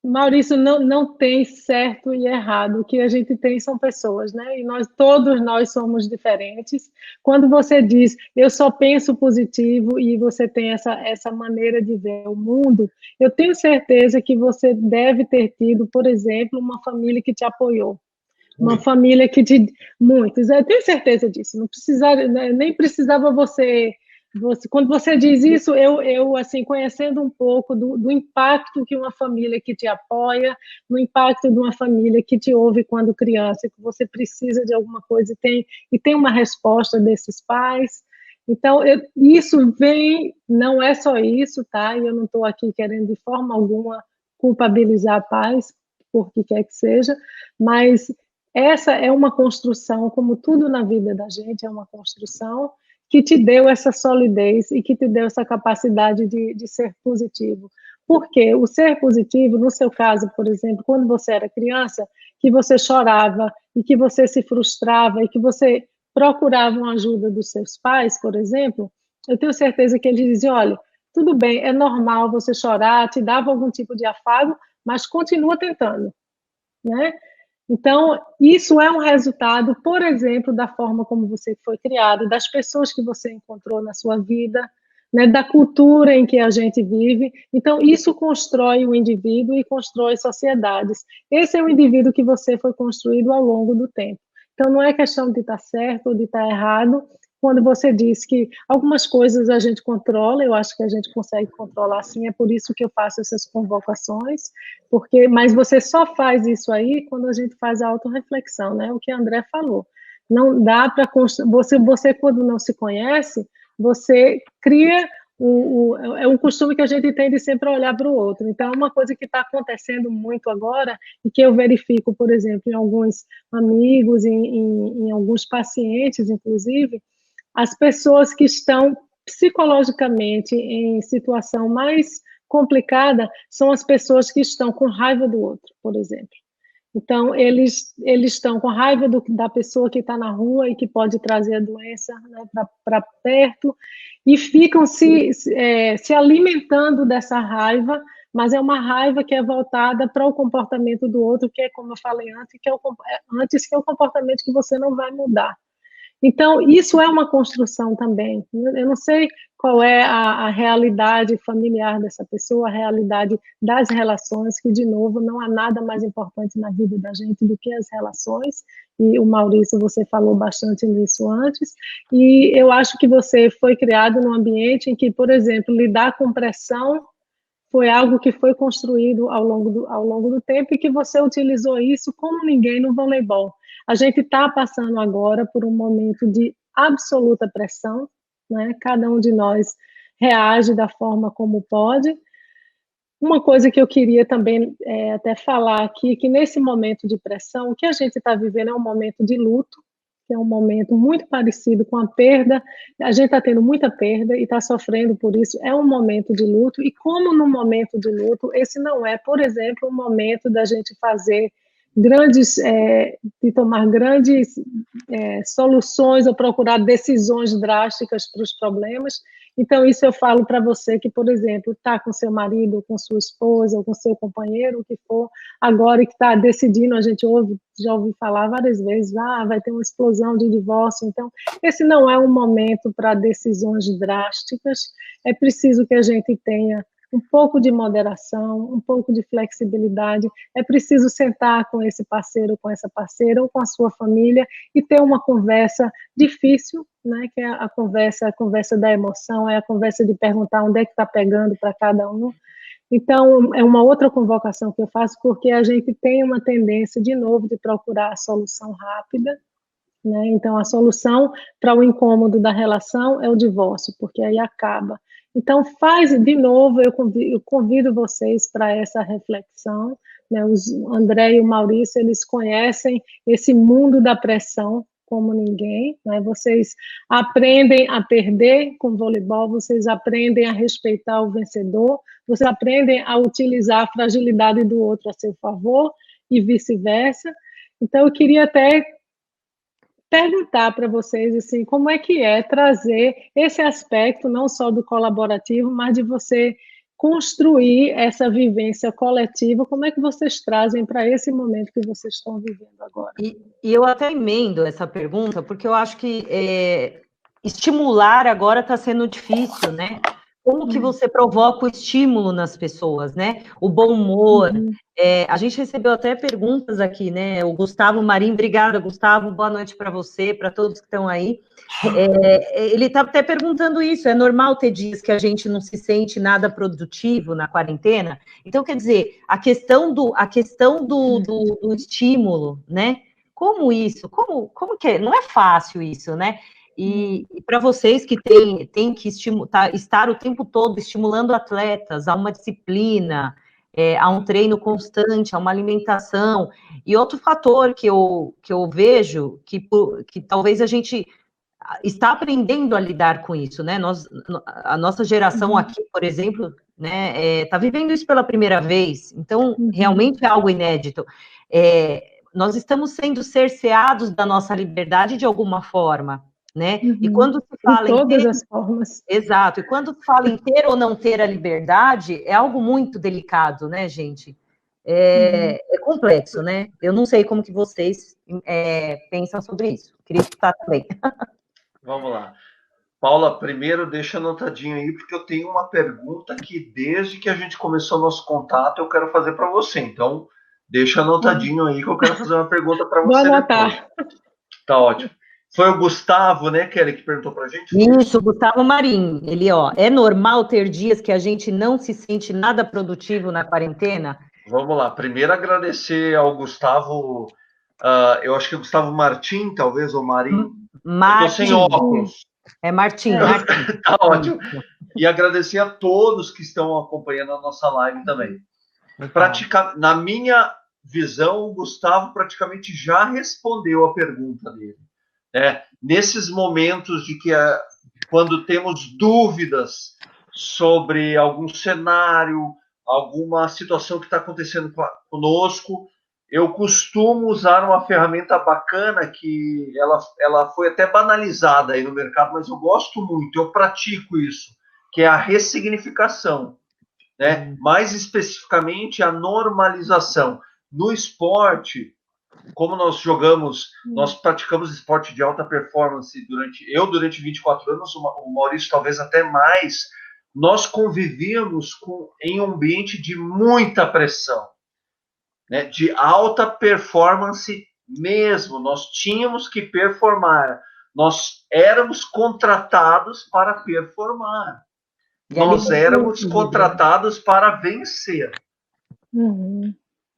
Maurício, não tem certo e errado. O que a gente tem são pessoas, né? E todos nós somos diferentes. Quando você diz, eu só penso positivo, e você tem essa maneira de ver o mundo, eu tenho certeza que você deve ter tido, por exemplo, uma família que te apoiou. Uma família que te... Muitos, eu tenho certeza disso. Não precisava, nem precisava você... Quando você diz isso, eu assim, conhecendo um pouco do impacto que uma família que te apoia, do impacto de uma família que te ouve quando criança, que você precisa de alguma coisa e tem uma resposta desses pais. Então, isso vem, não é só isso, tá? E eu não estou aqui querendo de forma alguma culpabilizar pais, por que quer que seja, mas essa é uma construção, como tudo na vida da gente, é uma construção que te deu essa solidez e que te deu essa capacidade de ser positivo. Porque o ser positivo, no seu caso, por exemplo, quando você era criança, que você chorava e que você se frustrava e que você procurava uma ajuda dos seus pais, por exemplo, eu tenho certeza que eles diziam, olha, tudo bem, é normal você chorar, te dava algum tipo de afago, mas continua tentando, né? Então, isso é um resultado, por exemplo, da forma como você foi criado, das pessoas que você encontrou na sua vida, né, da cultura em que a gente vive. Então, isso constrói o indivíduo e constrói sociedades. Esse é o indivíduo que você foi construído ao longo do tempo. Então, não é questão de estar certo ou de estar errado. quando você diz que algumas coisas a gente controla, eu acho que a gente consegue controlar sim, é por isso que eu faço essas convocações, mas você só faz isso aí quando a gente faz a autorreflexão, né? O que a André falou. Não dá para você quando não se conhece, você cria é um costume que a gente tem de sempre olhar para o outro. Então, é uma coisa que está acontecendo muito agora e que eu verifico, por exemplo, em alguns amigos, em alguns pacientes, inclusive, as pessoas que estão psicologicamente em situação mais complicada são as pessoas que estão com raiva do outro, por exemplo. Então, eles estão com raiva da pessoa que está na rua e que pode trazer a doença, né, para perto, e ficam se alimentando dessa raiva, mas é uma raiva que é voltada para o comportamento do outro, que é, como eu falei antes, que é o comportamento que você não vai mudar. Então, isso é uma construção também. Eu não sei qual é a realidade familiar dessa pessoa, a realidade das relações, que, de novo, não há nada mais importante na vida da gente do que as relações, e o Maurício, você falou bastante nisso antes, e eu acho que você foi criado num ambiente em que, por exemplo, lidar com pressão foi algo que foi construído ao longo do tempo e que você utilizou isso como ninguém no voleibol. A gente está passando agora por um momento de absoluta pressão, né? Cada um de nós reage da forma como pode. Uma coisa que eu queria também até falar aqui, que nesse momento de pressão, o que a gente está vivendo é um momento de luto, que é um momento muito parecido com a perda. A gente está tendo muita perda e está sofrendo por isso. É um momento de luto, e como no momento de luto, esse não é, por exemplo, um momento da gente fazer de tomar grandes soluções ou procurar decisões drásticas para os problemas. Então, isso eu falo para você que, por exemplo, está com seu marido, ou com sua esposa, ou com seu companheiro, o que for, agora e que está decidindo, a gente já ouviu falar várias vezes, vai ter uma explosão de divórcio. Então, esse não é um momento para decisões drásticas, é preciso que a gente tenha um pouco de moderação, um pouco de flexibilidade, é preciso sentar com esse parceiro, com essa parceira, ou com a sua família, e ter uma conversa difícil, né, que é a conversa da emoção, é a conversa de perguntar onde é que está pegando para cada um. Então, é uma outra convocação que eu faço, porque a gente tem uma tendência, de novo, de procurar a solução rápida, né? Então, a solução para o incômodo da relação é o divórcio, porque aí acaba. Então, de novo, eu convido vocês para essa reflexão, né? O André e o Maurício, eles conhecem esse mundo da pressão como ninguém, né? Vocês aprendem a perder com voleibol, vocês aprendem a respeitar o vencedor, vocês aprendem a utilizar a fragilidade do outro a seu favor e vice-versa. Então, eu queria até perguntar para vocês assim, como é que é trazer esse aspecto não só do colaborativo, mas de você construir essa vivência coletiva, como é que vocês trazem para esse momento que vocês estão vivendo agora? E eu até emendo essa pergunta, porque eu acho que estimular agora está sendo difícil, né? Como que você provoca o estímulo nas pessoas, né? O bom humor. A gente recebeu até perguntas aqui, né? O Gustavo Marim, obrigada, Gustavo, boa noite para você, para todos que estão aí. Ele está até perguntando isso, é normal ter dias que a gente não se sente nada produtivo na quarentena? Então, quer dizer, a questão do estímulo, né? Como isso? Como que é? Não é fácil isso, né? E para vocês que têm que estar o tempo todo estimulando atletas a uma disciplina, a um treino constante, a uma alimentação, e outro fator que eu vejo, que talvez a gente está aprendendo a lidar com isso, né? A nossa geração aqui, por exemplo, né, está vivendo isso pela primeira vez, então realmente é algo inédito. Nós estamos sendo cerceados da nossa liberdade de alguma forma, né? E quando se fala de todas as formas. Exato. E quando se fala em ter ou não ter a liberdade, é algo muito delicado, né, gente? É complexo, né? Eu não sei como que vocês pensam sobre isso. Queria escutar também. Vamos lá. Paula, primeiro deixa anotadinho aí, porque eu tenho uma pergunta que desde que a gente começou nosso contato eu quero fazer para você. Então, deixa anotadinho aí que eu quero fazer uma pergunta para você. Vou anotar. Tá ótimo. Foi o Gustavo, né, Kelly, que perguntou para a gente? Isso, Gustavo Marim. Ele, é normal ter dias que a gente não se sente nada produtivo na quarentena? Vamos lá. Primeiro, agradecer ao Gustavo, eu acho que é Gustavo Martim, talvez, ou Marim. Martim. Eu tô sem óculos. É Martim. Tá ótimo. E agradecer a todos que estão acompanhando a nossa live também. Na minha visão, o Gustavo praticamente já respondeu a pergunta dele. Nesses momentos de que, quando temos dúvidas sobre algum cenário, alguma situação que está acontecendo conosco, eu costumo usar uma ferramenta bacana que ela foi até banalizada aí no mercado, mas eu gosto muito, eu pratico isso, que é a ressignificação, né? Mais especificamente a normalização. No esporte, como nós praticamos esporte de alta performance durante 24 anos, o Maurício talvez até mais, nós convivíamos em um ambiente de muita pressão, né, de alta performance mesmo. Nós tínhamos que performar, nós éramos contratados para performar, nós éramos contratados para vencer.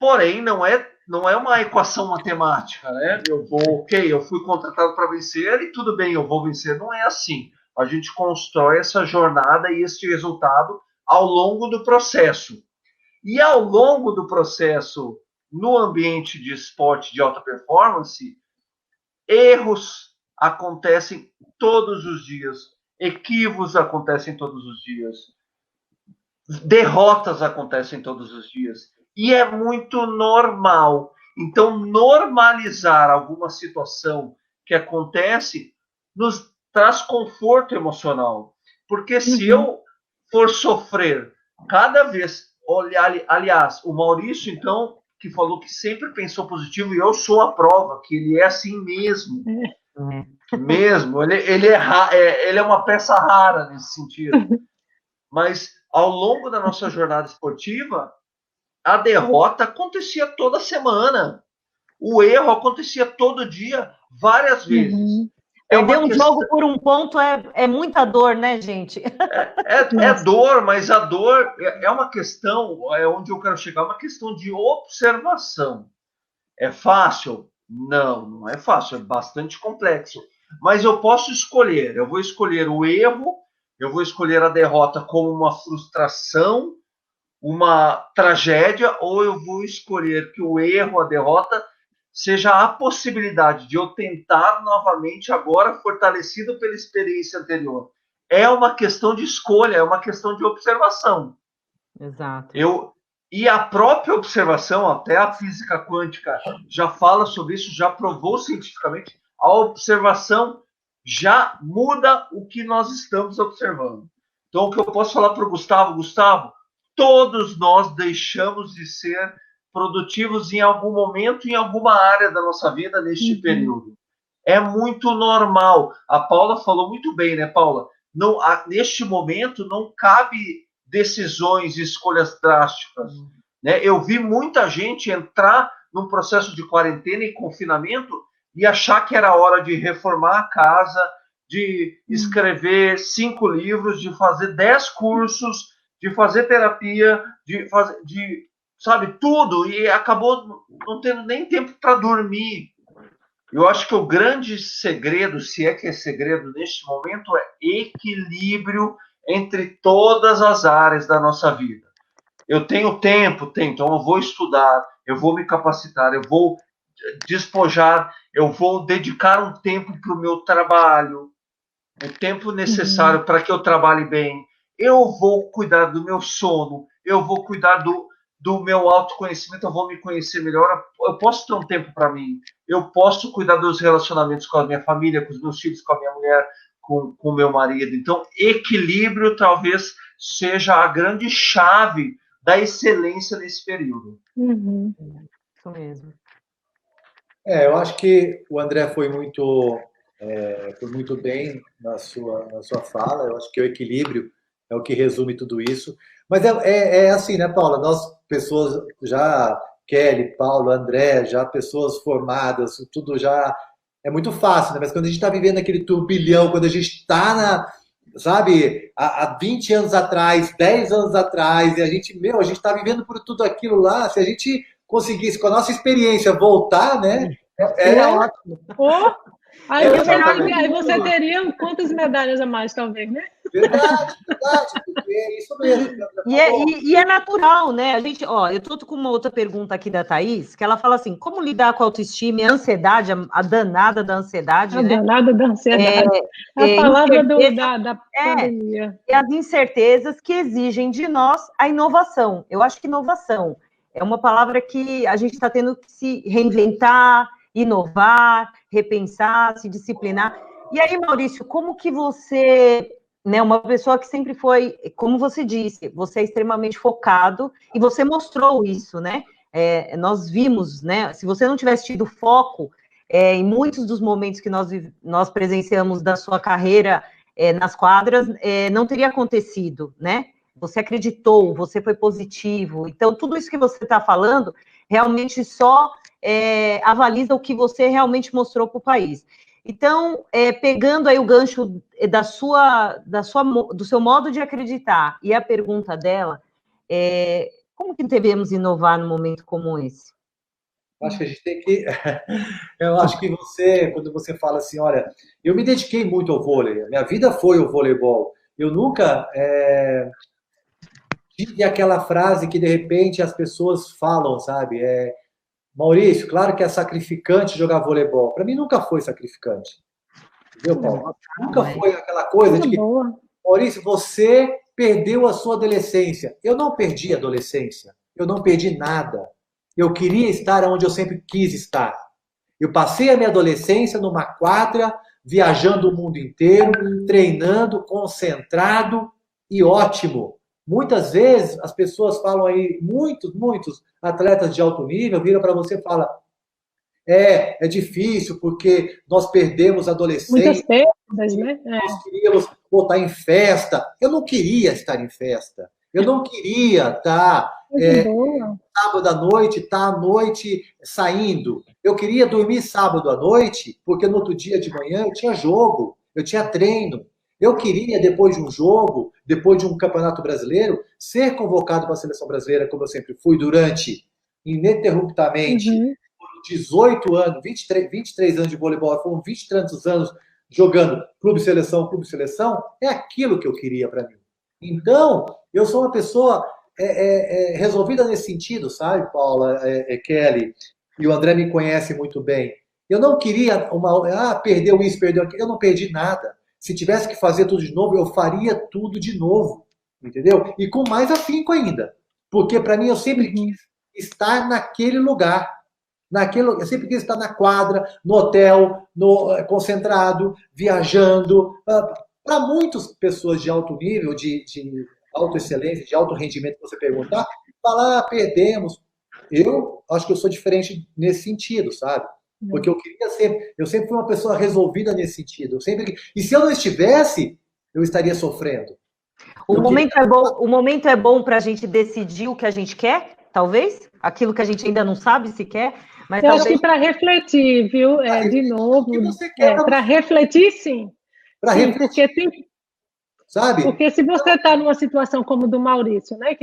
Porém, não é uma equação matemática, né? Eu fui contratado para vencer e tudo bem, eu vou vencer. Não é assim. A gente constrói essa jornada e esse resultado ao longo do processo. E ao longo do processo, no ambiente de esporte de alta performance, erros acontecem todos os dias, equívocos acontecem todos os dias, derrotas acontecem todos os dias. E é muito normal. Então, normalizar alguma situação que acontece nos traz conforto emocional. Porque se eu for sofrer cada vez... Aliás, o Maurício, então, que falou que sempre pensou positivo, e eu sou a prova que ele é assim mesmo. Mesmo. Ele é uma peça rara nesse sentido. Mas, ao longo da nossa jornada esportiva, a derrota acontecia toda semana. O erro acontecia todo dia, várias vezes. Perder um jogo por um ponto é muita dor, né, gente? É dor, mas a dor é uma questão, onde eu quero chegar, uma questão de observação. É fácil? Não é fácil, é bastante complexo. Mas eu posso escolher, eu vou escolher o erro, eu vou escolher a derrota como uma frustração, uma tragédia, ou eu vou escolher que o erro, a derrota, seja a possibilidade de eu tentar novamente agora, fortalecido pela experiência anterior. É uma questão de escolha, é uma questão de observação. Exato. E a própria observação, até a física quântica já fala sobre isso, já provou cientificamente, a observação já muda o que nós estamos observando. Então, o que eu posso falar para o Gustavo, todos nós deixamos de ser produtivos em algum momento, em alguma área da nossa vida neste período. É muito normal. A Paula falou muito bem, né, Paula? Neste momento não cabe decisões e escolhas drásticas. Né? Eu vi muita gente entrar num processo de quarentena e confinamento e achar que era hora de reformar a casa, de escrever 5 livros, de fazer 10 cursos, de fazer terapia, sabe, tudo, e acabou não tendo nem tempo para dormir. Eu acho que o grande segredo, se é que é segredo neste momento, é equilíbrio entre todas as áreas da nossa vida. Eu tenho tempo, então eu vou estudar, eu vou me capacitar, eu vou despojar, eu vou dedicar um tempo para o meu trabalho, o tempo necessário para que eu trabalhe bem. Eu vou cuidar do meu sono, eu vou cuidar do meu autoconhecimento, eu vou me conhecer melhor, eu posso ter um tempo para mim, eu posso cuidar dos relacionamentos com a minha família, com os meus filhos, com a minha mulher, com o meu marido. Então, equilíbrio talvez seja a grande chave da excelência nesse período. Isso mesmo. Eu acho que o André foi muito bem na sua fala. Eu acho que o equilíbrio é o que resume tudo isso. Mas é assim, né, Paula? Nós, pessoas já, Kelly, Paulo, André, já pessoas formadas, tudo já é muito fácil, né? Mas quando a gente está vivendo aquele turbilhão, quando a gente está sabe, há 20 anos atrás, 10 anos atrás, e a gente está vivendo por tudo aquilo lá, se a gente conseguisse, com a nossa experiência, voltar, né? Seria ótimo. Aí você teria quantas medalhas a mais, talvez, né? Verdade, é isso mesmo. E é natural, né? A gente, eu tô com uma outra pergunta aqui da Thaís, que ela fala assim, como lidar com a autoestima e a ansiedade, a danada da ansiedade, né? A danada da ansiedade. A palavra da pandemia. E as incertezas que exigem de nós a inovação. Eu acho que inovação é uma palavra que a gente está tendo que se reinventar, inovar, repensar, se disciplinar. E aí, Maurício, como que você, né, uma pessoa que sempre foi, como você disse, você é extremamente focado e você mostrou isso, né? Nós vimos, né? Se você não tivesse tido foco em muitos dos momentos que nós presenciamos da sua carreira nas quadras, não teria acontecido, né? Você acreditou, você foi positivo. Então, tudo isso que você está falando realmente só avaliza o que você realmente mostrou para o país. Então, pegando aí o gancho do seu modo de acreditar e a pergunta dela, como que devemos inovar num momento como esse? Acho que a gente tem que... Eu acho que quando você fala assim, olha, eu me dediquei muito ao vôlei, minha vida foi o voleibol. Eu nunca tive aquela frase que, de repente, as pessoas falam, sabe? Maurício, claro que é sacrificante jogar voleibol. Para mim, nunca foi sacrificante. Entendeu, Paulo? Nunca foi aquela coisa de que, Maurício, você perdeu a sua adolescência. Eu não perdi a adolescência. Eu não perdi nada. Eu queria estar onde eu sempre quis estar. Eu passei a minha adolescência numa quadra, viajando o mundo inteiro, treinando, concentrado e ótimo. Muitas vezes as pessoas falam aí, muitos atletas de alto nível viram para você e falam: é difícil porque nós perdemos a adolescência. Muitas perdas, né? Nós queríamos voltar em festa. Eu não queria estar em festa. Eu não queria estar sábado à noite, estar à noite saindo. Eu queria dormir sábado à noite, porque no outro dia de manhã eu tinha jogo, eu tinha treino. Eu queria, depois de um jogo, depois de um campeonato brasileiro, ser convocado para a seleção brasileira, como eu sempre fui, ininterruptamente, por 18 anos, 23 anos de voleibol, foram 20 e tantos anos jogando clube-seleção, é aquilo que eu queria para mim. Então, eu sou uma pessoa resolvida nesse sentido, sabe, Paula, Kelly, e o André me conhece muito bem. Eu não queria perdeu isso, perdeu aquilo, eu não perdi nada. Se tivesse que fazer tudo de novo, eu faria tudo de novo, entendeu? E com mais afinco ainda. Porque, para mim, eu sempre quis estar naquele lugar. Eu sempre quis estar na quadra, no hotel, concentrado, viajando. Para muitas pessoas de alto nível, de autoexcelência, de alto rendimento, que você perguntar, falar, perdemos. Eu acho que eu sou diferente nesse sentido, sabe? Porque eu sempre fui uma pessoa resolvida nesse sentido. E se eu não estivesse, eu estaria sofrendo. O momento é bom para a gente decidir o que a gente quer, talvez? Aquilo que a gente ainda não sabe se quer. Mas eu acho que para refletir, viu? De novo. Para refletir, sim. Para refletir. Porque tem... Sabe? Porque se você está numa situação como do Maurício, né,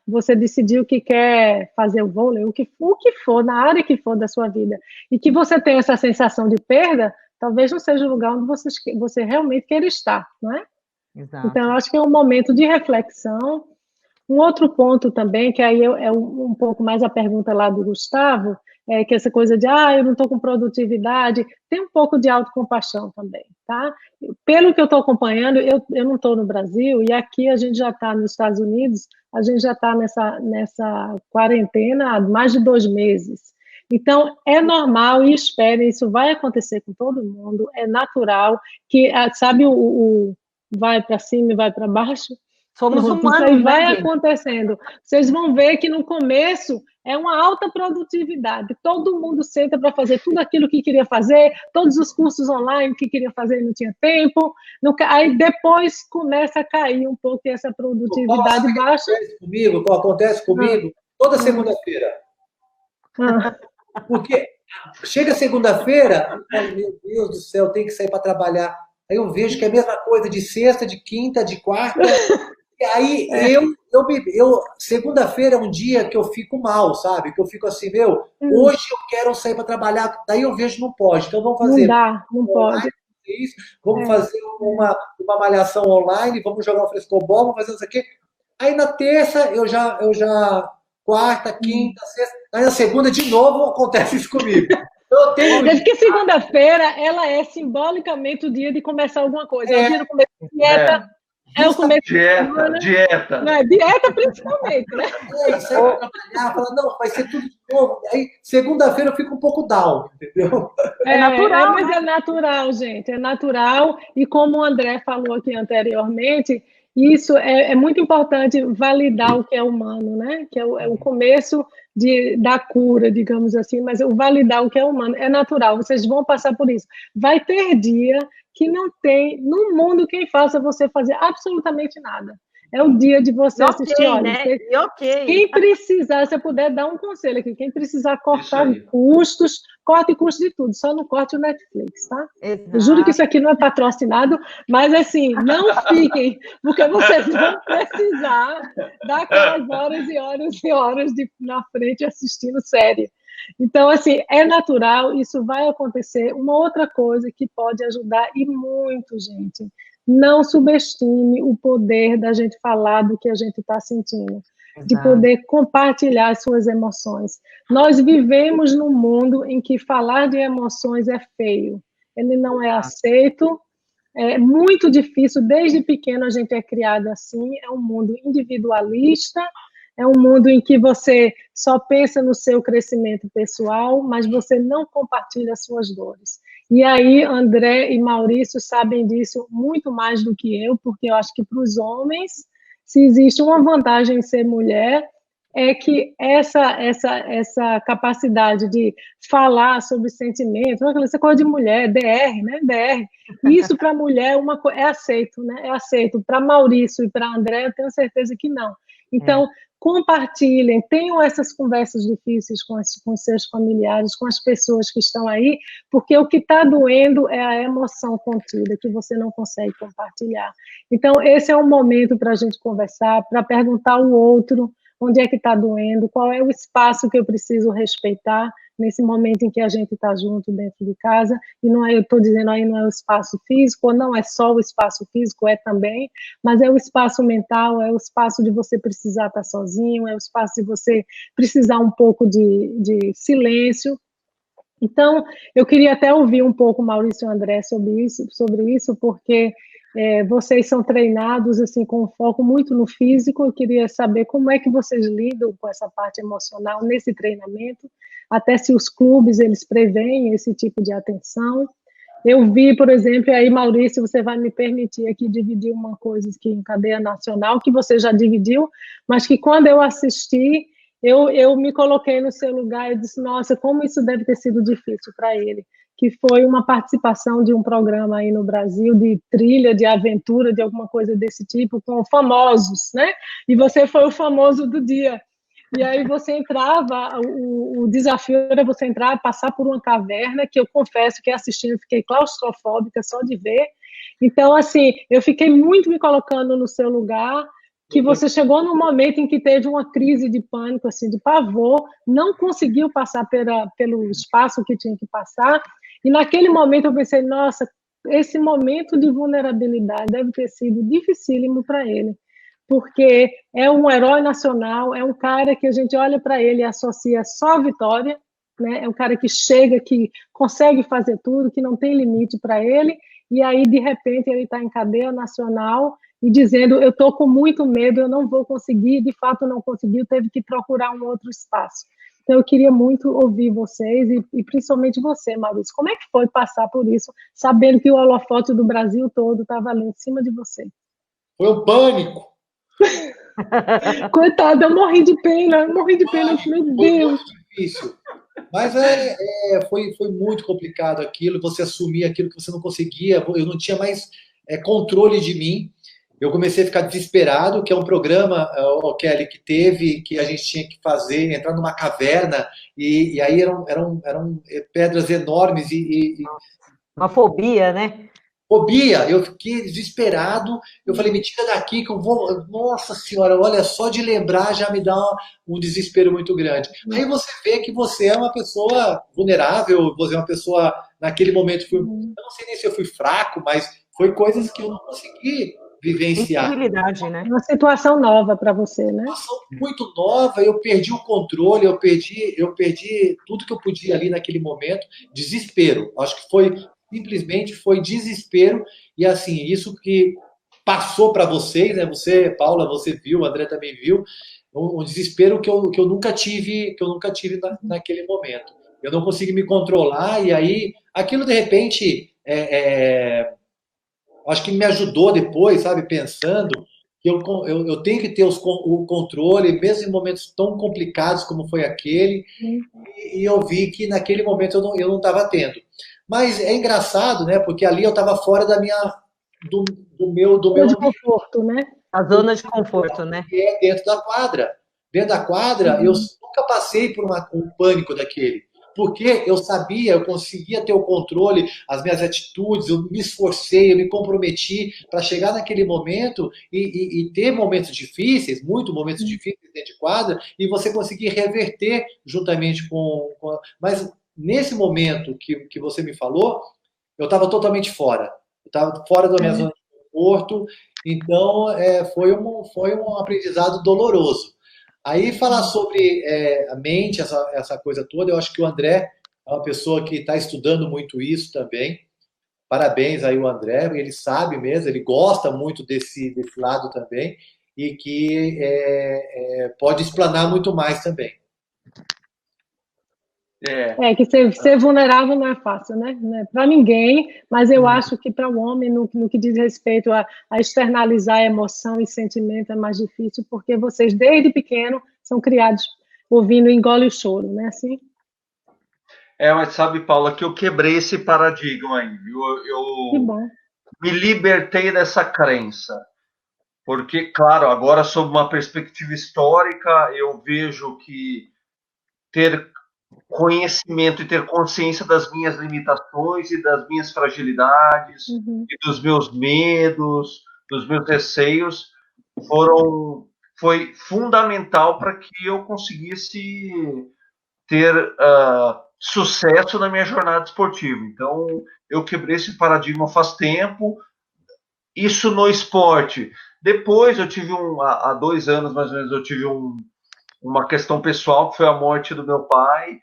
você decidiu que quer fazer o vôlei, o que for, na área que for da sua vida, e que você tem essa sensação de perda, talvez não seja o lugar onde você realmente quer estar, não é? Exato. Então, eu acho que é um momento de reflexão. Um outro ponto também, que aí é um pouco mais a pergunta lá do Gustavo, que essa coisa de, eu não estou com produtividade, tem um pouco de autocompaixão também, tá? Pelo que eu estou acompanhando, eu não estou no Brasil, e aqui a gente já está nos Estados Unidos, a gente já está nessa quarentena há mais de 2 meses. Então, é normal, e esperem, isso vai acontecer com todo mundo, é natural, que, sabe, o vai para cima e vai para baixo? Somos humanos, isso aí vai né, acontecendo. Vocês vão ver que no começo é uma alta produtividade. Todo mundo senta para fazer tudo aquilo que queria fazer, todos os cursos online que queria fazer e não tinha tempo. Aí depois começa a cair um pouco essa produtividade baixa. Acontece comigo toda segunda-feira. Porque chega segunda-feira, eu falo, meu Deus do céu, tem que sair para trabalhar. Aí eu vejo que é a mesma coisa de sexta, de quinta, de quarta. E aí segunda-feira é um dia que eu fico mal, sabe? Que eu fico assim, meu, hoje eu quero sair para trabalhar. Daí eu vejo não pode. Então vamos fazer. Não dá, não pode. Isso, vamos fazer uma malhação online, vamos jogar um frescobol, vamos fazer isso aqui. Aí na terça eu já quarta, quinta, sexta, aí na segunda de novo acontece isso comigo. Eu tenho Desde que segunda-feira ela é simbolicamente o dia de começar alguma coisa. É o dia do começo da dieta, é o começo da dieta. Não, dieta principalmente, né? Sai para trabalhar, fala, não, vai ser tudo de novo. Aí segunda-feira eu fico um pouco down, entendeu? É natural, mas é natural, gente, é natural. E como o André falou aqui anteriormente, isso é muito importante validar o que é humano, né? Que é o começo da cura, digamos assim, mas o validar o que é humano é natural, vocês vão passar por isso. Vai ter dia que não tem no mundo quem faça você fazer absolutamente nada. É o dia de você assistir, olha, né? Quem precisar, se eu puder dar um conselho aqui, quem precisar cortar custos, corte custo de tudo, só não corte o Netflix, tá? Eu juro que isso aqui não é patrocinado, mas assim, não fiquem, porque vocês vão precisar daquelas horas e horas e horas na frente assistindo série. Então, assim, é natural, isso vai acontecer. Uma outra coisa que pode ajudar, e muito, gente, não subestime o poder da gente falar do que a gente está sentindo, de poder compartilhar as suas emoções. Nós vivemos num mundo em que falar de emoções é feio, ele não é aceito, é muito difícil, desde pequeno a gente é criado assim, é um mundo individualista, é um mundo em que você só pensa no seu crescimento pessoal, mas você não compartilha as suas dores. E aí, André e Maurício sabem disso muito mais do que eu, porque eu acho que para os homens, se existe uma vantagem em ser mulher, é que essa capacidade de falar sobre sentimentos, essa coisa de mulher, DR, né? DR. Isso para a mulher é aceito, né? É aceito. Para Maurício e para André, eu tenho certeza que não. Então, compartilhem, tenham essas conversas difíceis com seus familiares, com as pessoas que estão aí, porque o que está doendo é a emoção contida, que você não consegue compartilhar. Então, esse é um momento para a gente conversar, para perguntar ao outro onde é que está doendo, qual é o espaço que eu preciso respeitar nesse momento em que a gente está junto dentro de casa, e não é, eu estou dizendo aí, não é o espaço físico, ou não é só o espaço físico, é também, mas é o espaço mental, é o espaço de você precisar estar sozinho, é o espaço de você precisar um pouco de silêncio. Então, eu queria até ouvir um pouco Maurício e André sobre isso, porque vocês são treinados assim com foco muito no físico. Eu queria saber como é que vocês lidam com essa parte emocional nesse treinamento, até se os clubes eles preveem esse tipo de atenção. Eu vi, por exemplo, aí Maurício, você vai me permitir aqui dividir uma coisa aqui em cadeia nacional, que você já dividiu, mas que quando eu assisti, eu me coloquei no seu lugar e disse, nossa, como isso deve ter sido difícil para ele, que foi uma participação de um programa aí no Brasil, de trilha, de aventura, de alguma coisa desse tipo, com famosos, né? E você foi o famoso do dia. E aí você entrava, o desafio era você entrar, passar por uma caverna, que eu confesso que assistindo fiquei claustrofóbica só de ver. Então, assim, eu fiquei muito me colocando no seu lugar, que você chegou num momento em que teve uma crise de pânico, assim, de pavor, não conseguiu passar pelo espaço que tinha que passar, e naquele momento eu pensei, nossa, esse momento de vulnerabilidade deve ter sido dificílimo para ele, porque é um herói nacional, é um cara que a gente olha para ele e associa só a vitória, né? É um cara que chega, que consegue fazer tudo, que não tem limite para ele, e aí, de repente, ele está em cadeia nacional e dizendo, eu estou com muito medo, eu não vou conseguir, de fato não conseguiu, teve que procurar um outro espaço. Então, eu queria muito ouvir vocês, e principalmente você, Maurício, como é que foi passar por isso, sabendo que o holofote do Brasil todo estava ali em cima de você? Foi um pânico. Coitada, eu morri de pena, meu Deus. Foi muito difícil. Mas foi muito complicado aquilo, você assumir aquilo que você não conseguia, eu não tinha mais controle de mim. eu comecei a ficar desesperado, que é um programa, Kelly, que a gente tinha que fazer, entrar numa caverna, e aí eram pedras enormes Uma fobia, né? fobia. Eu fiquei desesperado, eu falei, me tira daqui que eu vou. Nossa senhora, olha, só de lembrar já me dá um desespero muito grande. Aí você vê que você é uma pessoa vulnerável, você é uma pessoa, naquele momento, eu não sei nem se eu fui fraco, mas foi coisas que eu não consegui vivenciar. Sensibilidade, né? Uma situação nova para você, né? Uma situação muito nova, eu perdi o controle, eu perdi tudo que eu podia ali naquele momento, desespero. Acho que simplesmente foi desespero, e assim, isso que passou para vocês, né? Você, Paula, você viu, o André também viu, um desespero que eu nunca tive, naquele momento. Eu não consegui me controlar, e aí aquilo de repente acho que me ajudou depois, sabe, pensando que eu tenho que ter o controle, mesmo em momentos tão complicados como foi aquele, e eu vi que naquele momento eu não estava tendo. Mas é engraçado, né? Porque ali eu estava fora do meu De conforto, né? A zona de conforto, né? que é dentro da quadra. Dentro da quadra, eu nunca passei por um pânico daquele. Porque eu sabia, eu conseguia ter o controle, as minhas atitudes, eu me esforcei, eu me comprometi para chegar naquele momento e ter momentos difíceis, muito momentos difíceis dentro de quadra, e você conseguir reverter juntamente Mas nesse momento que você me falou, eu estava totalmente fora. Eu estava fora da minha zona de conforto, então foi um aprendizado doloroso. Aí falar sobre a mente, essa coisa toda, eu acho que o André é uma pessoa que está estudando muito isso também. Parabéns aí o André, ele sabe mesmo, ele gosta muito desse lado também e que pode explanar muito mais também. Que ser vulnerável não é fácil, né? Não é para ninguém, mas eu acho que para o homem, no que diz respeito a externalizar emoção e sentimento, é mais difícil, porque vocês, desde pequeno, são criados ouvindo engole o choro, né? Assim? Mas sabe, Paula, que eu quebrei esse paradigma aí. Que Eu bom. me libertei dessa crença. Porque, claro, agora, sob uma perspectiva histórica, eu vejo que ter conhecimento e ter consciência das minhas limitações e das minhas fragilidades e dos meus medos, dos meus receios foi fundamental para que eu conseguisse ter sucesso na minha jornada esportiva. Então, eu quebrei esse paradigma faz tempo. Isso no esporte. Depois eu tive há 2 anos mais ou menos, eu tive uma questão pessoal, que foi a morte do meu pai,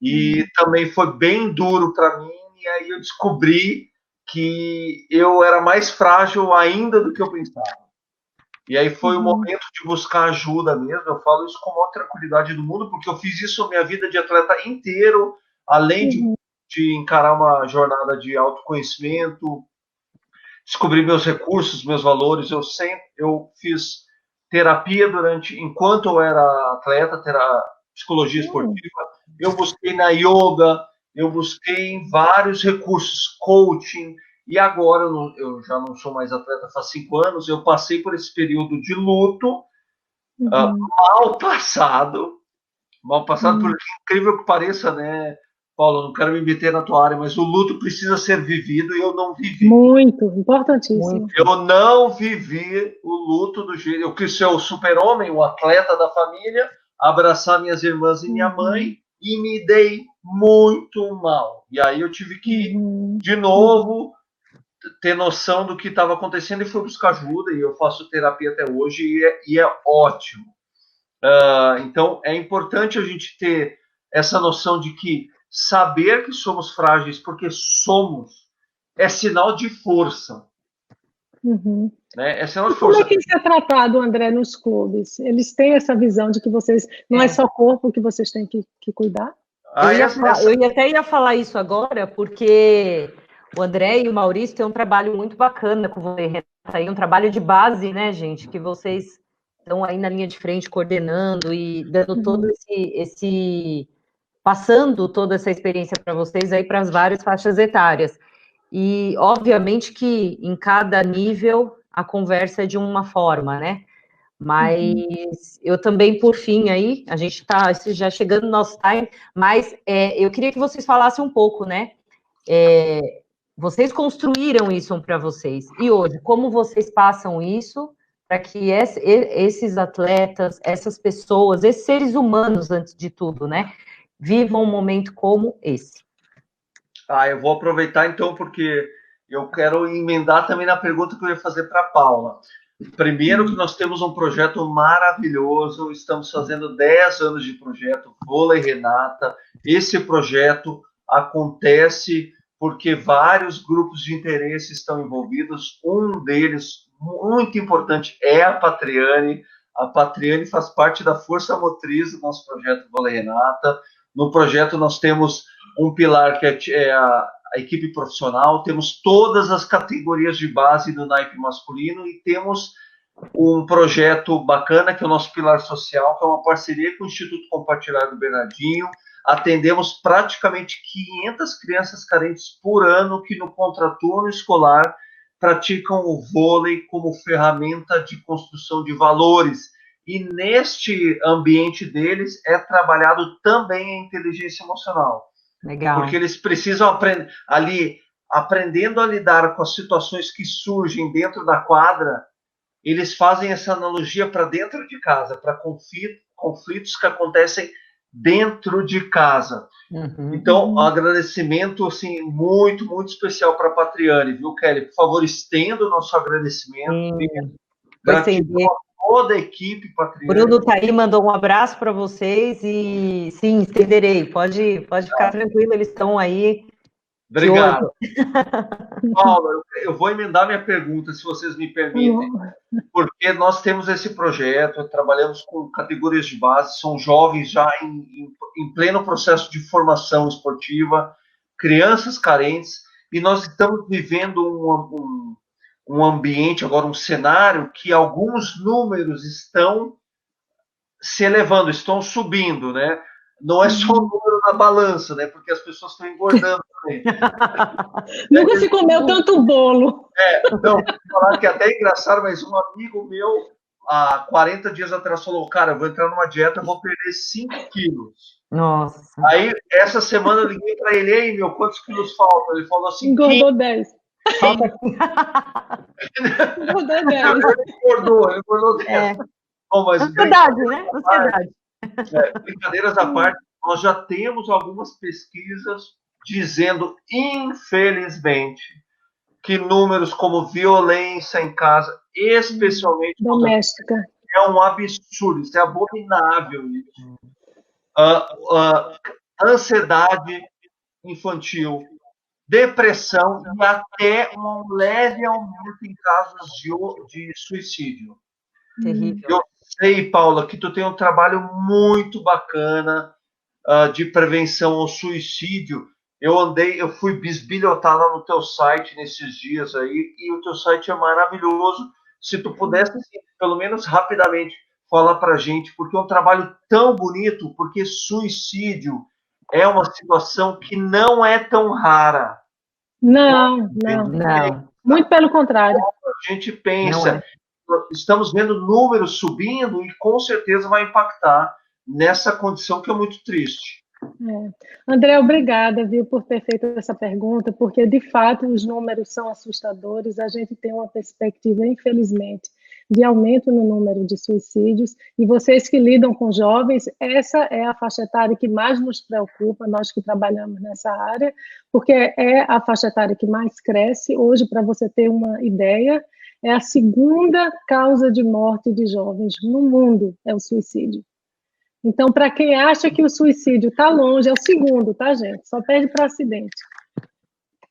e também foi bem duro para mim, e aí eu descobri que eu era mais frágil ainda do que eu pensava. E aí foi o momento de buscar ajuda mesmo, eu falo isso com a maior tranquilidade do mundo, porque eu fiz isso a minha vida de atleta inteiro, além de encarar uma jornada de autoconhecimento, descobrir meus recursos, meus valores. Eu fiz terapia enquanto eu era atleta, psicologia esportiva. Eu busquei na yoga, eu busquei em vários recursos, coaching. E agora eu já não sou mais atleta faz 5 anos. Eu passei por esse período de luto, mal passado, por incrível que pareça, né? Paulo, não quero me meter na tua área, mas o luto precisa ser vivido e eu não vivi. Muito, importantíssimo. Eu não vivi o luto do jeito. Eu quis ser o super-homem, o atleta da família, abraçar minhas irmãs e minha mãe, e me dei muito mal. E aí eu tive que, de novo, ter noção do que estava acontecendo e fui buscar ajuda. E eu faço terapia até hoje e é ótimo. Então, é importante a gente ter essa noção de que saber que somos frágeis, porque somos, é sinal de força. Né? É sinal de força. Como é que isso é tratado, André, nos clubes? Eles têm essa visão de que vocês não é só corpo que vocês têm que cuidar? Eu até ia falar isso agora, porque o André e o Maurício têm um trabalho muito bacana com você, Renata, um trabalho de base, né, gente, que vocês estão aí na linha de frente coordenando e dando todo passando toda essa experiência para vocês aí para as várias faixas etárias. E, obviamente, que em cada nível a conversa de uma forma, né? Mas eu também, por fim, aí, a gente está já chegando no nosso time, mas eu queria que vocês falassem um pouco, né? Vocês construíram isso para vocês, e hoje, como vocês passam isso para que esses atletas, essas pessoas, esses seres humanos, antes de tudo, né, vivam um momento como esse? Eu vou aproveitar, então, porque eu quero emendar também na pergunta que eu ia fazer para a Paula. Primeiro que nós temos um projeto maravilhoso, estamos fazendo 10 anos de projeto Vôlei Renata. Esse projeto acontece porque vários grupos de interesse estão envolvidos. Um deles, muito importante, é a Patriane. A Patriane faz parte da força motriz do nosso projeto Vôlei Renata. No projeto nós temos um pilar que é a equipe profissional, temos todas as categorias de base do naipe masculino e temos um projeto bacana que é o nosso pilar social, que é uma parceria com o Instituto Compartilhado do Bernardinho. Atendemos praticamente 500 crianças carentes por ano que no contraturno escolar praticam o vôlei como ferramenta de construção de valores. E neste ambiente deles é trabalhado também a inteligência emocional. Legal. Porque eles precisam aprendendo a lidar com as situações que surgem dentro da quadra, eles fazem essa analogia para dentro de casa, para conflitos que acontecem dentro de casa. Então, um agradecimento assim, muito, muito especial para a Patriane, viu, Kelly? Por favor, estenda o nosso agradecimento. Gratidão a toda a equipe, Patriane. Bruno tá aí, mandou um abraço para vocês e sim, estenderei. Pode ficar tranquilo, eles estão aí. Obrigado. Paula, eu vou emendar minha pergunta, se vocês me permitem. Porque nós temos esse projeto, trabalhamos com categorias de base, são jovens já em pleno processo de formação esportiva, crianças carentes, e nós estamos vivendo um ambiente, agora um cenário, que alguns números estão se elevando, estão subindo, né? Não é só o número na balança, né? Porque as pessoas estão engordando também. Nunca se comeu tanto bolo. Não, vou falar que é até engraçado, mas um amigo meu, há 40 dias atrás, falou, cara, eu vou entrar numa dieta, eu vou perder 5 quilos. Nossa. Aí, essa semana, eu liguei para ele, ei, meu, quantos quilos faltam? Ele falou assim, engordou 10. Engordou 10. Ele engordou 10. Bom, mas ansiedade, né? Ansiedade. Brincadeiras à parte, nós já temos algumas pesquisas dizendo, infelizmente, que números como violência em casa, especialmente doméstica, é um absurdo, isso é abominável. Ansiedade infantil, depressão e até um leve aumento em casos de suicídio. Terrível. Eu sei, Paula, que tu tem um trabalho muito bacana de prevenção ao suicídio. Eu fui bisbilhotar lá no teu site nesses dias aí, e o teu site é maravilhoso. Se tu pudesse, assim, pelo menos rapidamente, falar pra gente, porque é um trabalho tão bonito, porque suicídio é uma situação que não é tão rara. Não. Muito pelo contrário. A gente pensa, estamos vendo números subindo e com certeza vai impactar nessa condição que é muito triste. André, obrigada, viu, por ter feito essa pergunta, porque de fato os números são assustadores, a gente tem uma perspectiva, infelizmente, de aumento no número de suicídios, e vocês que lidam com jovens, essa é a faixa etária que mais nos preocupa, nós que trabalhamos nessa área, porque é a faixa etária que mais cresce. Hoje, para você ter uma ideia, é a segunda causa de morte de jovens no mundo, é o suicídio. Então, para quem acha que o suicídio está longe, é o segundo, tá, gente? Só perde para acidente.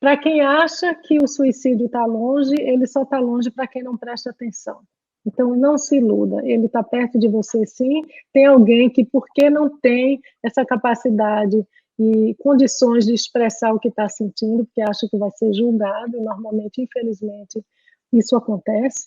Para quem acha que o suicídio está longe, ele só está longe para quem não presta atenção. Então, não se iluda, ele está perto de você, sim. Tem alguém que, porque não tem essa capacidade e condições de expressar o que está sentindo, porque acha que vai ser julgado, e normalmente, infelizmente, isso acontece.